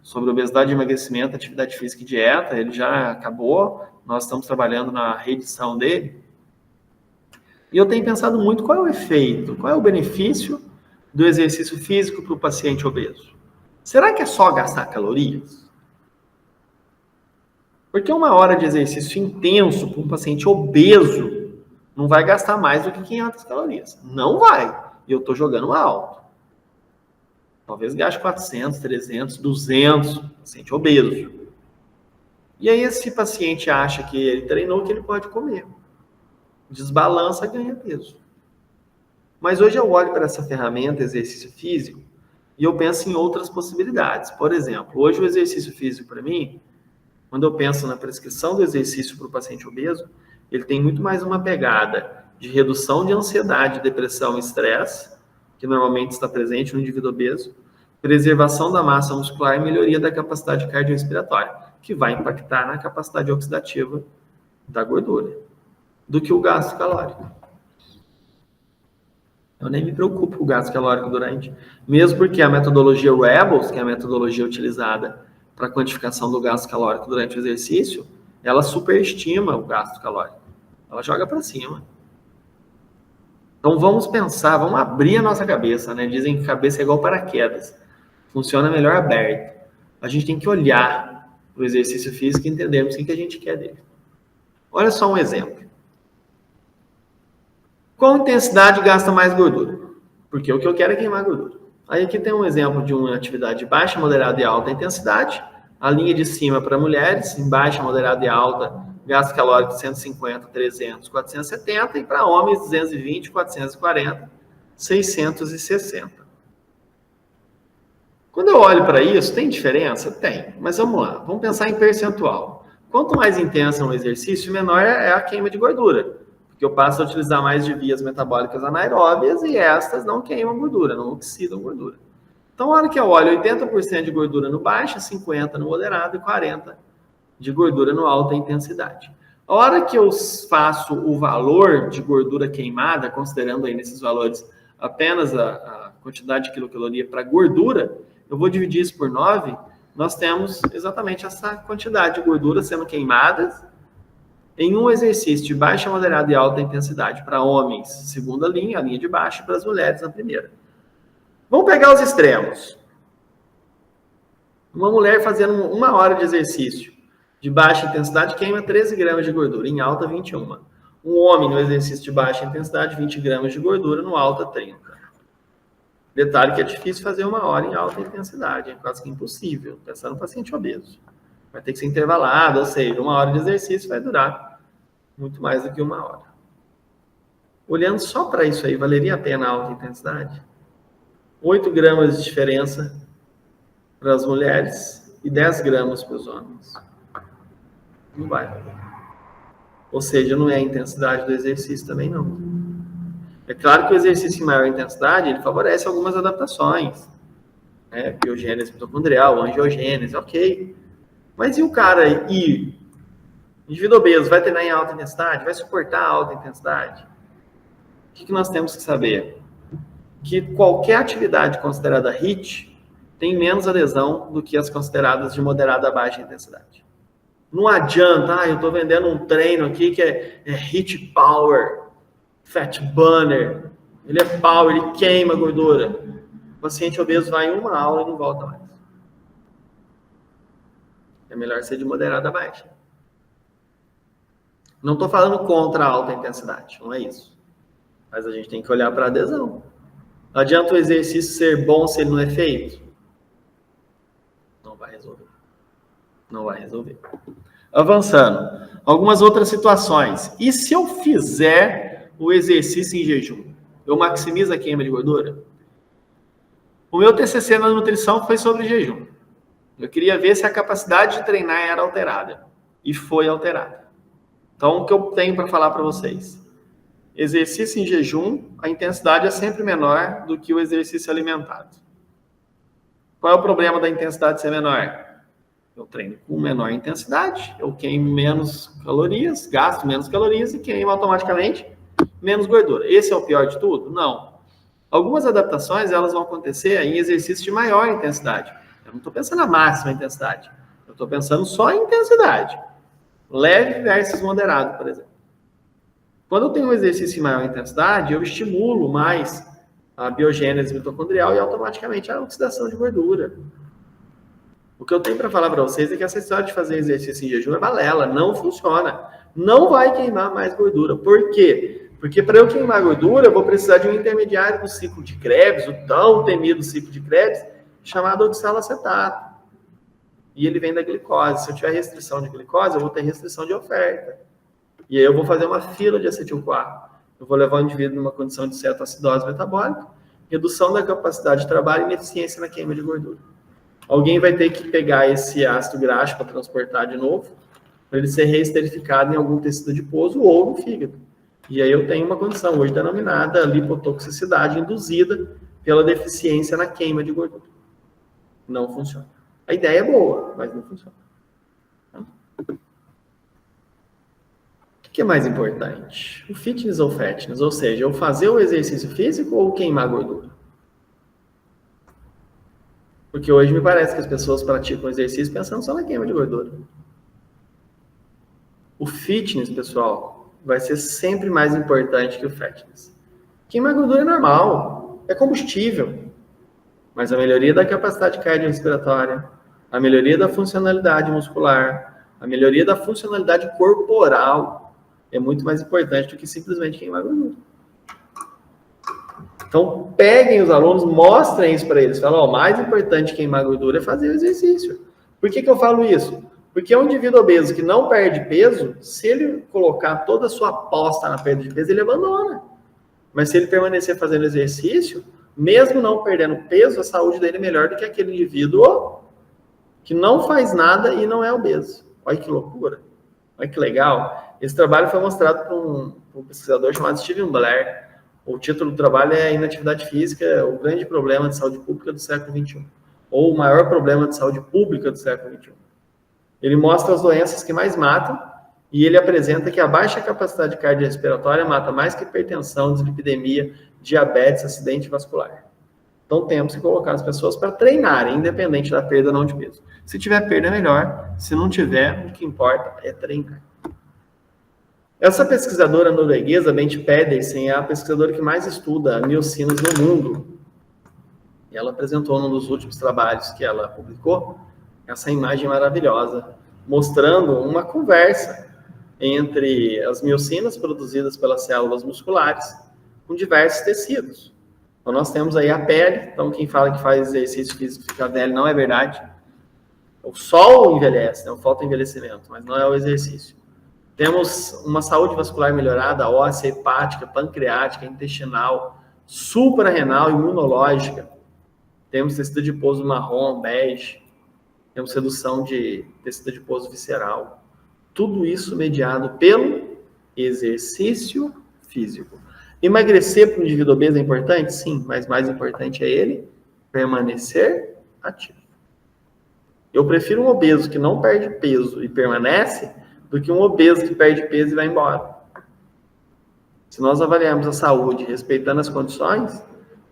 sobre obesidade, emagrecimento, atividade física e dieta. Ele já acabou, nós estamos trabalhando na reedição dele. E eu tenho pensado muito qual é o efeito, qual é o benefício do exercício físico para o paciente obeso. Será que é só gastar calorias? Porque uma hora de exercício intenso para um paciente obeso não vai gastar mais do que 500 calorias. Não vai. E eu estou jogando alto. Talvez gaste 400, 300, 200, paciente obeso. E aí esse paciente acha que ele treinou, que ele pode comer. Desbalança, ganha peso. Mas hoje eu olho para essa ferramenta, exercício físico, e eu penso em outras possibilidades. Por exemplo, hoje o exercício físico para mim, quando eu penso na prescrição do exercício para o paciente obeso, ele tem muito mais uma pegada de redução de ansiedade, depressão e estresse, que normalmente está presente no indivíduo obeso, preservação da massa muscular e melhoria da capacidade cardiorrespiratória, que vai impactar na capacidade oxidativa da gordura, do que o gasto calórico. Eu nem me preocupo com o gasto calórico durante, mesmo porque a metodologia Rebels, que é a metodologia utilizada para quantificação do gasto calórico durante o exercício, ela superestima o gasto calórico. Ela joga para cima. Então vamos pensar, vamos abrir a nossa cabeça, né? Dizem que cabeça é igual paraquedas. Funciona melhor aberto. A gente tem que olhar para o exercício físico e entendermos o que a gente quer dele. Olha só um exemplo. Qual intensidade gasta mais gordura? Porque o que eu quero é queimar gordura. Aí aqui tem um exemplo de uma atividade de baixa, moderada e alta intensidade. A linha de cima para mulheres, em baixa, moderada e alta, gasto calórico 150, 300, 470. E para homens, 220, 440, 660. Quando eu olho para isso, tem diferença? Tem. Mas vamos lá, vamos pensar em percentual. Quanto mais intenso um exercício, menor é a queima de gordura. Porque eu passo a utilizar mais de vias metabólicas anaeróbias e estas não queimam gordura, não oxidam gordura. Então, a hora que eu olho 80% de gordura no baixo, 50% no moderado e 40% de gordura no alta intensidade. A hora que eu faço o valor de gordura queimada, considerando aí nesses valores apenas a quantidade de quilocaloria para gordura, eu vou dividir isso por 9, nós temos exatamente essa quantidade de gordura sendo queimadas em um exercício de baixa, moderada e alta intensidade para homens, segunda linha, a linha de baixo, e para as mulheres, a primeira. Vamos pegar os extremos. Uma mulher fazendo 1 hora de exercício de baixa intensidade queima 13 gramas de gordura, em alta 21. Um homem no exercício de baixa intensidade, 20 gramas de gordura, no alta 30. Detalhe que é difícil fazer 1 hora em alta intensidade, é quase que impossível, pensando no paciente obeso. Vai ter que ser intervalado, ou seja, 1 hora de exercício vai durar muito mais do que 1 hora. Olhando só para isso aí, valeria a pena a alta intensidade? 8 gramas de diferença para as mulheres e 10 gramas para os homens. Não vai valer. Ou seja, não é a intensidade do exercício também não. É claro que o exercício em maior intensidade, ele favorece algumas adaptações. Biogênese mitocondrial, angiogênese, ok. Mas e o cara indivíduo obeso, vai treinar em alta intensidade? Vai suportar a alta intensidade? O que nós temos que saber? Que qualquer atividade considerada HIIT tem menos adesão do que as consideradas de moderada a baixa intensidade. Não adianta, eu estou vendendo um treino aqui que é HIIT Power, Fat Burner, ele é power, ele queima gordura. O paciente obeso vai em 1 aula e não volta mais. É melhor ser de moderada a baixa. Não estou falando contra a alta intensidade, não é isso. Mas a gente tem que olhar para a adesão. Não adianta o exercício ser bom se ele não é feito? Não vai resolver. Não vai resolver. Avançando. Algumas outras situações. E se eu fizer o exercício em jejum? Eu maximizo a queima de gordura? O meu TCC na nutrição foi sobre jejum. Eu queria ver se a capacidade de treinar era alterada. E foi alterada. Então, o que eu tenho para falar para vocês? Exercício em jejum, a intensidade é sempre menor do que o exercício alimentado. Qual é o problema da intensidade ser menor? Eu treino com menor intensidade, eu queimo menos calorias, gasto menos calorias e queimo automaticamente menos gordura. Esse é o pior de tudo? Não. Algumas adaptações elas vão acontecer em exercícios de maior intensidade. Eu não estou pensando na máxima intensidade. Eu estou pensando só em intensidade. Leve versus moderado, por exemplo. Quando eu tenho um exercício em maior intensidade, eu estimulo mais a biogênese mitocondrial e automaticamente a oxidação de gordura. O que eu tenho para falar para vocês é que essa história de fazer exercício em jejum é balela, não funciona. Não vai queimar mais gordura. Por quê? Porque para eu queimar gordura, eu vou precisar de um intermediário do ciclo de Krebs, o tão temido ciclo de Krebs, chamado oxalacetato. E ele vem da glicose. Se eu tiver restrição de glicose, eu vou ter restrição de oferta. E aí eu vou fazer uma fila de acetil-CoA. Eu vou levar o indivíduo numa condição de cetoacidose metabólica, redução da capacidade de trabalho e ineficiência na queima de gordura. Alguém vai ter que pegar esse ácido graxo para transportar de novo, para ele ser reesterificado em algum tecido adiposo ou no fígado. E aí eu tenho uma condição hoje denominada lipotoxicidade induzida pela deficiência na queima de gordura. Não funciona. A ideia é boa, mas não funciona. O que é mais importante? O fitness ou fatness? Ou seja, eu fazer o exercício físico ou queimar gordura? Porque hoje me parece que as pessoas praticam exercício pensando só na queima de gordura. O fitness, pessoal, vai ser sempre mais importante que o fatness. Queimar gordura é normal, é combustível. Mas a melhoria da capacidade cardiorrespiratória, a melhoria da funcionalidade muscular, a melhoria da funcionalidade corporal é muito mais importante do que simplesmente queimar gordura. Então, peguem os alunos, mostrem isso para eles. Falam, o mais importante que queimar gordura é fazer o exercício. Por que eu falo isso? Porque um indivíduo obeso que não perde peso, se ele colocar toda a sua aposta na perda de peso, ele abandona. Mas se ele permanecer fazendo exercício, mesmo não perdendo peso, a saúde dele é melhor do que aquele indivíduo que não faz nada e não é obeso. Olha que loucura. Olha que legal. Esse trabalho foi mostrado por um pesquisador chamado Steven Blair. O título do trabalho é Inatividade Física, o grande problema de saúde pública do século XXI. Ou o maior problema de saúde pública do século XXI. Ele mostra as doenças que mais matam e ele apresenta que a baixa capacidade cardiorrespiratória mata mais que hipertensão, dislipidemia, diabetes, acidente vascular. Então temos que colocar as pessoas para treinarem, independente da perda ou não de peso. Se tiver perda é melhor, se não tiver, o que importa é treinar. Essa pesquisadora norueguesa, Bente Pedersen, é a pesquisadora que mais estuda miocinas no mundo. E ela apresentou num dos últimos trabalhos que ela publicou essa imagem maravilhosa mostrando uma conversa entre as miocinas produzidas pelas células musculares com diversos tecidos. Então, nós temos aí a pele. Então, quem fala que faz exercício físico fica velho, não é verdade. O sol envelhece, né? O fotoenvelhecimento, mas não é o exercício. Temos uma saúde vascular melhorada, óssea, hepática, pancreática, intestinal, suprarrenal, imunológica. Temos tecido adiposo marrom, bege. Temos redução de tecido adiposo visceral. Tudo isso mediado pelo exercício físico. Emagrecer para o indivíduo obeso é importante? Sim, mas mais importante é ele permanecer ativo. Eu prefiro um obeso que não perde peso e permanece do que um obeso que perde peso e vai embora. Se nós avaliarmos a saúde respeitando as condições,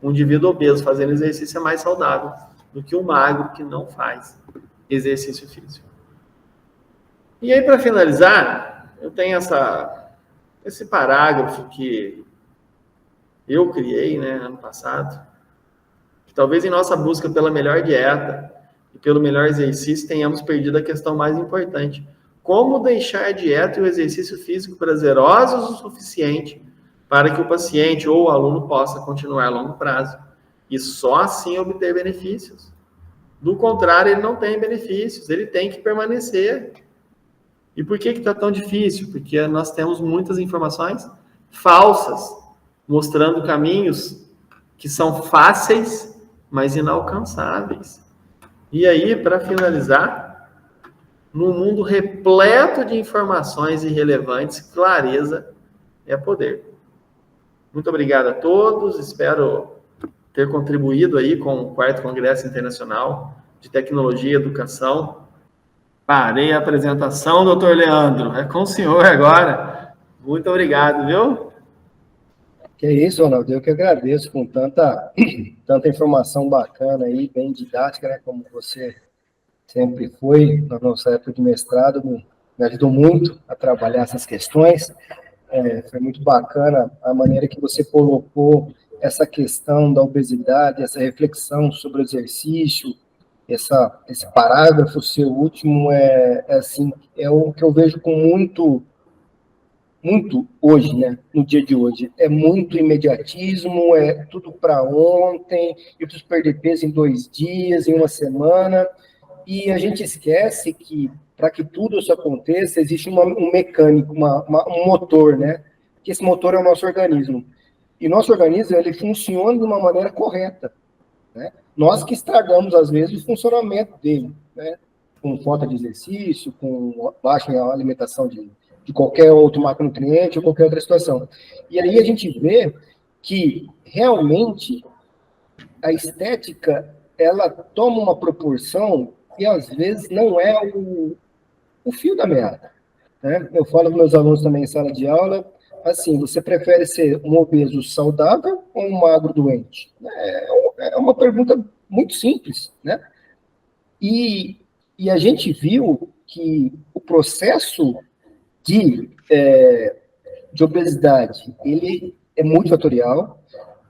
um indivíduo obeso fazendo exercício é mais saudável do que um magro que não faz exercício físico. E aí, para finalizar, eu tenho esse parágrafo que eu criei, né, ano passado, que talvez em nossa busca pela melhor dieta e pelo melhor exercício tenhamos perdido a questão mais importante. Como deixar a dieta e o exercício físico prazerosos o suficiente para que o paciente ou o aluno possa continuar a longo prazo e só assim obter benefícios. Do contrário, ele não tem benefícios, ele tem que permanecer. E por que está tão difícil? Porque nós temos muitas informações falsas, mostrando caminhos que são fáceis, mas inalcançáveis. E aí, para finalizar, no mundo repleto de informações irrelevantes, clareza é poder. Muito obrigado a todos, espero ter contribuído aí com o 4º Congresso Internacional de Tecnologia e Educação. Parei a apresentação, doutor Leandro. É com o senhor agora. Muito obrigado, viu? Que é isso, Ronaldo. Eu que agradeço com tanta informação bacana aí, bem didática, né? Como você sempre foi na nossa época de mestrado, me ajudou muito a trabalhar essas questões. Foi muito bacana a maneira que você colocou essa questão da obesidade, essa reflexão sobre o exercício, esse parágrafo seu último é o que eu vejo com muito hoje, né? No dia de hoje. É muito imediatismo, é tudo para ontem, eu preciso perder peso em 2 dias, em 1 semana, e a gente esquece que, para que tudo isso aconteça, existe um mecânico, um motor, né? Que esse motor é o nosso organismo. E nosso organismo, ele funciona de uma maneira correta, né? Nós que estragamos, às vezes, o funcionamento dele, né? Com falta de exercício, com baixa alimentação de qualquer outro macronutriente ou qualquer outra situação. E aí a gente vê que, realmente, a estética, ela toma uma proporção que, às vezes, não é o fio da meada, né? Eu falo para meus alunos também em sala de aula, assim, você prefere ser um obeso saudável ou um magro doente? É uma pergunta muito simples, né? E a gente viu que o processo de obesidade, ele é multifatorial,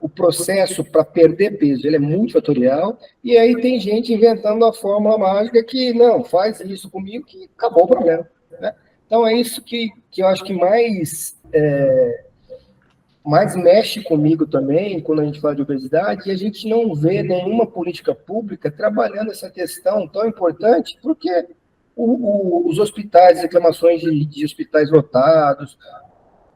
o processo para perder peso, ele é multifatorial, e aí tem gente inventando a fórmula mágica que, não, faz isso comigo que acabou o problema, né? Então, é isso que eu acho que mais mexe comigo também, quando a gente fala de obesidade, e a gente não vê nenhuma política pública trabalhando essa questão tão importante, porque os hospitais, reclamações de hospitais lotados,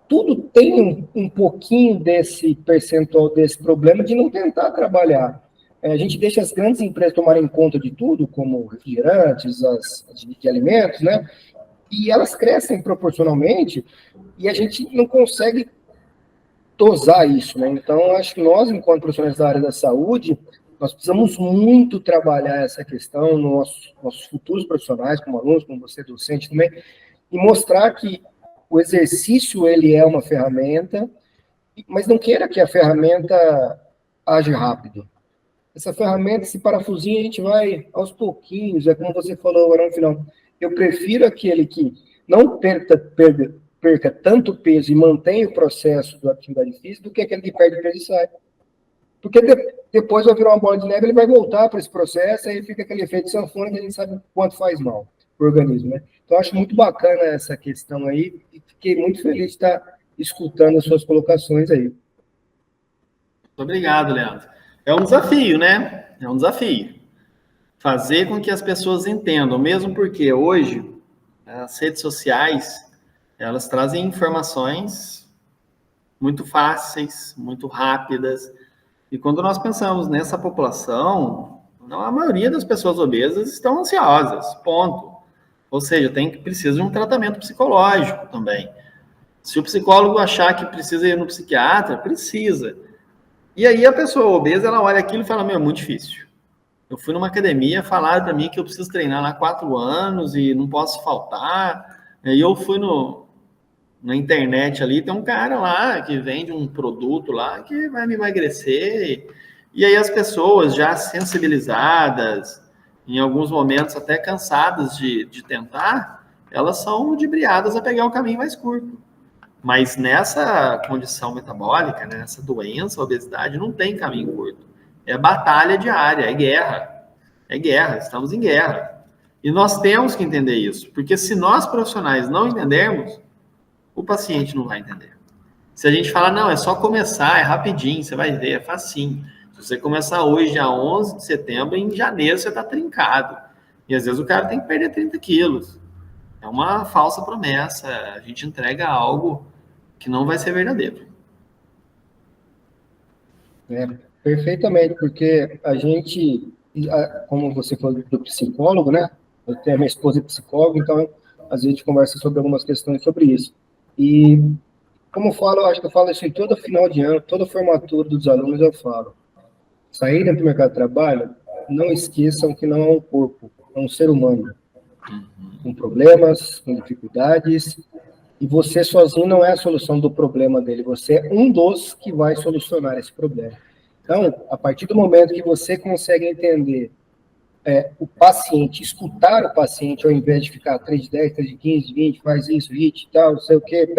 tudo tem um pouquinho desse percentual desse problema de não tentar trabalhar. A gente deixa as grandes empresas tomarem conta de tudo, como refrigerantes, de alimentos, né? E elas crescem proporcionalmente e a gente não consegue dosar isso, né? Então, acho que nós, enquanto profissionais da área da saúde, nós precisamos muito trabalhar essa questão nos nossos futuros profissionais, como alunos, como você, docente também, e mostrar que o exercício, ele é uma ferramenta, mas não queira que a ferramenta age rápido. Essa ferramenta, esse parafusinho, a gente vai aos pouquinhos, é como você falou agora no final. Eu prefiro aquele que não perca tanto peso e mantenha o processo da atividade física do que aquele que perde peso e sai. Porque depois vai virar uma bola de neve, ele vai voltar para esse processo, aí fica aquele efeito sanfona que a gente sabe quanto faz mal para o organismo, né? Então, acho muito bacana essa questão aí e fiquei muito feliz de estar escutando as suas colocações aí. Muito obrigado, Leandro. É um desafio, né? É um desafio. Fazer com que as pessoas entendam, mesmo porque hoje as redes sociais, elas trazem informações muito fáceis, muito rápidas. E quando nós pensamos nessa população, não, a maioria das pessoas obesas estão ansiosas, ponto. Ou seja, precisa de um tratamento psicológico também. Se o psicólogo achar que precisa ir no psiquiatra, precisa. E aí a pessoa obesa, ela olha aquilo e fala, meu, é muito difícil. Eu fui numa academia, falaram para mim que eu preciso treinar lá 4 anos e não posso faltar. E eu fui na internet ali, tem um cara lá que vende um produto lá que vai me emagrecer. E aí as pessoas já sensibilizadas, em alguns momentos até cansadas de tentar, elas são ludibriadas a pegar o caminho mais curto. Mas nessa condição metabólica, né, nessa doença, a obesidade, não tem caminho curto. É batalha diária, é guerra. É guerra, estamos em guerra. E nós temos que entender isso, porque se nós profissionais não entendermos, o paciente não vai entender. Se a gente falar, não, é só começar, é rapidinho, você vai ver, é facinho. Se você começar hoje, dia 11 de setembro, em janeiro você está trincado. E às vezes o cara tem que perder 30 quilos. É uma falsa promessa. A gente entrega algo que não vai ser verdadeiro. Perfeitamente, porque a gente, como você falou do psicólogo, né? Eu tenho a minha esposa psicóloga, então às vezes a gente conversa sobre algumas questões sobre isso. E como eu falo, eu acho que eu falo isso em todo final de ano, toda formatura dos alunos eu falo. Saírem para o mercado de trabalho, não esqueçam que não é um corpo, é um ser humano. Com problemas, com dificuldades, e você sozinho não é a solução do problema dele, você é um dos que vai solucionar esse problema. Então, a partir do momento que você consegue entender o paciente, escutar o paciente, ao invés de ficar 3 de 10, 3 de 15, 20, faz isso, HIIT, tal, não sei o quê,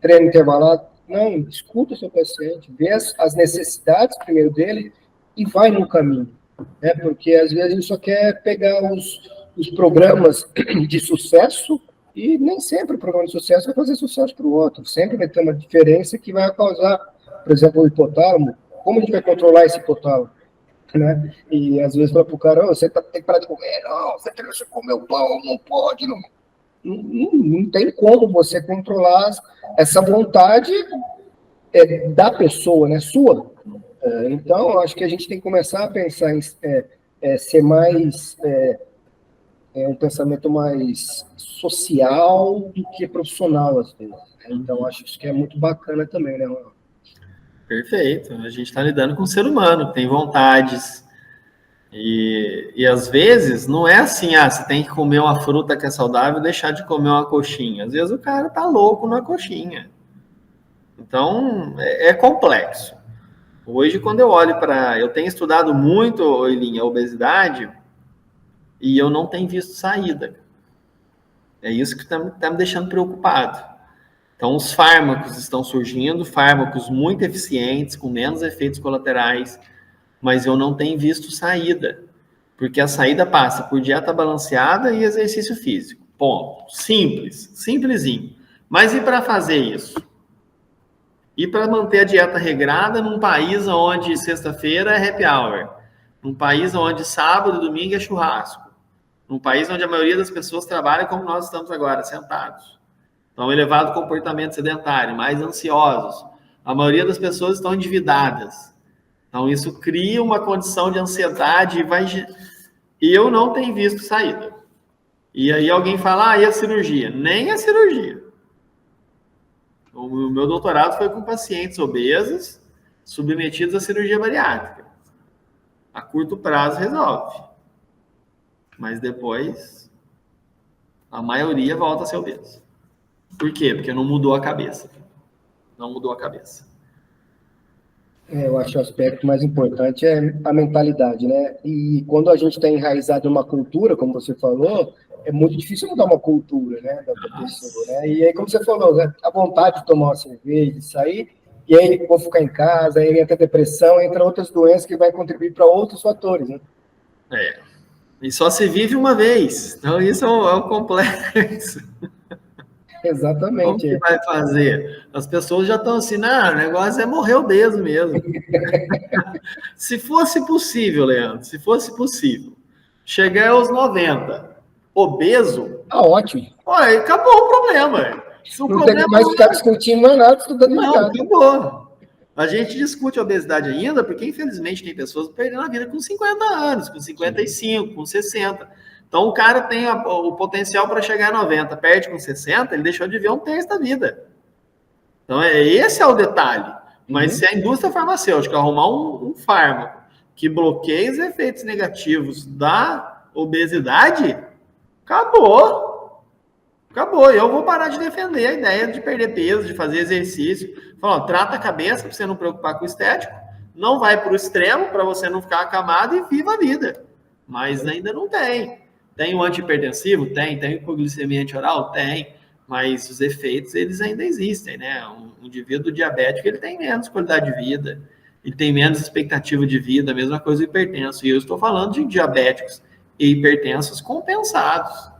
treino intervalado. Não, escuta o seu paciente, vê as necessidades primeiro dele e vai no caminho. Né? Porque às vezes a gente só quer pegar os programas de sucesso e nem sempre o programa de sucesso vai fazer sucesso para o outro. Sempre vai ter uma diferença que vai causar, por exemplo, o hipotálamo. Como a gente vai controlar esse hipotálamo? Né? E às vezes fala para o cara, você tem que parar de comer, não, você tem que comer o pão, não pode, não tem como você controlar essa vontade da pessoa, né, sua. Então, acho que a gente tem que começar a pensar em ser mais, um pensamento mais social do que profissional, às vezes. Então, acho que isso que é muito bacana também, né, Ronaldo? Perfeito. A gente está lidando com um ser humano, tem vontades. E às vezes não é assim, você tem que comer uma fruta que é saudável e deixar de comer uma coxinha. Às vezes o cara tá louco na coxinha. Então, é complexo. Hoje, quando eu olho para... Eu tenho estudado muito, Eilinha, a obesidade e eu não tenho visto saída. É isso que tá me deixando preocupado. Então, os fármacos estão surgindo, fármacos muito eficientes, com menos efeitos colaterais, mas eu não tenho visto saída, porque a saída passa por dieta balanceada e exercício físico. Ponto. Simples, simplesinho. Mas e para fazer isso? E para manter a dieta regrada num país onde sexta-feira é happy hour, num país onde sábado e domingo é churrasco, num país onde a maioria das pessoas trabalha como nós estamos agora, sentados. Então, elevado comportamento sedentário, mais ansiosos. A maioria das pessoas estão endividadas. Então, isso cria uma condição de ansiedade e eu não tenho visto saída. E aí alguém fala, e a cirurgia? Nem a cirurgia. O meu doutorado foi com pacientes obesos submetidos à cirurgia bariátrica. A curto prazo resolve. Mas depois, a maioria volta a ser obeso. Por quê? Porque não mudou a cabeça. Não mudou a cabeça. Eu acho que o aspecto mais importante é a mentalidade, né? E quando a gente está enraizado em uma cultura, como você falou, é muito difícil mudar uma cultura, né, da pessoa, né? E aí, como você falou, né, a vontade de tomar uma cerveja, de sair, e aí vou ficar em casa, aí entra depressão, entra outras doenças que vai contribuir para outros fatores, né? E só se vive uma vez. Então, isso é o complexo. Como Exatamente. que vai fazer? As pessoas já estão assim, não, o negócio é morrer obeso mesmo. Se fosse possível, Leandro, se fosse possível, chegar aos 90, obeso, Tá ótimo. olha, acabou o problema. Se o Não tem problema que mais ficar discutindo mais nada, estudando mais não, nada. acabou. A gente discute a obesidade ainda, porque infelizmente tem pessoas perdendo a vida com 50 anos, com 55, com 60. Então o cara tem o potencial para chegar a 90, perde com 60, ele deixou de ver um terço da vida. Então esse é o detalhe. Mas se a indústria farmacêutica arrumar um fármaco que bloqueie os efeitos negativos da obesidade, acabou. Acabou. Eu vou parar de defender a ideia de perder peso, de fazer exercício. Falar, trata a cabeça para você não preocupar com o estético. Não vai para o extremo para você não ficar acamado e viva a vida. Mas ainda não tem. Tem o antihipertensivo? Tem. Tem o hipoglicemia antioral? Tem. Mas os efeitos, eles ainda existem, né? Um indivíduo diabético, ele tem menos qualidade de vida. Ele tem menos expectativa de vida. A mesma coisa o hipertenso. E eu estou falando de diabéticos e hipertensos compensados.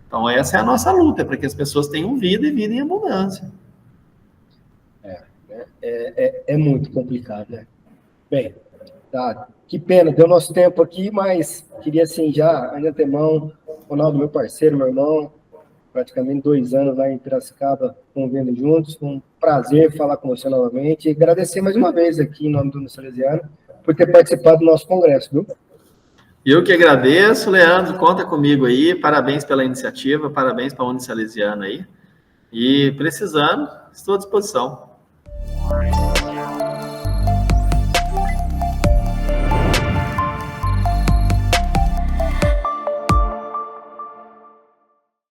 Então, essa é a nossa luta, para que as pessoas tenham vida e vida em abundância. É muito complicado, né? Bem, tá. Que pena, deu nosso tempo aqui, mas queria, assim, já, de antemão, Ronaldo, meu parceiro, meu irmão, praticamente 2 anos lá em Piracicaba, convivendo juntos. Um prazer falar com você novamente e agradecer mais uma vez aqui, em nome do Unisalesiano, por ter participado do nosso congresso, viu? Eu que agradeço, Leandro, conta comigo aí, parabéns pela iniciativa, parabéns para a Unisalesiana aí, e precisando, estou à disposição.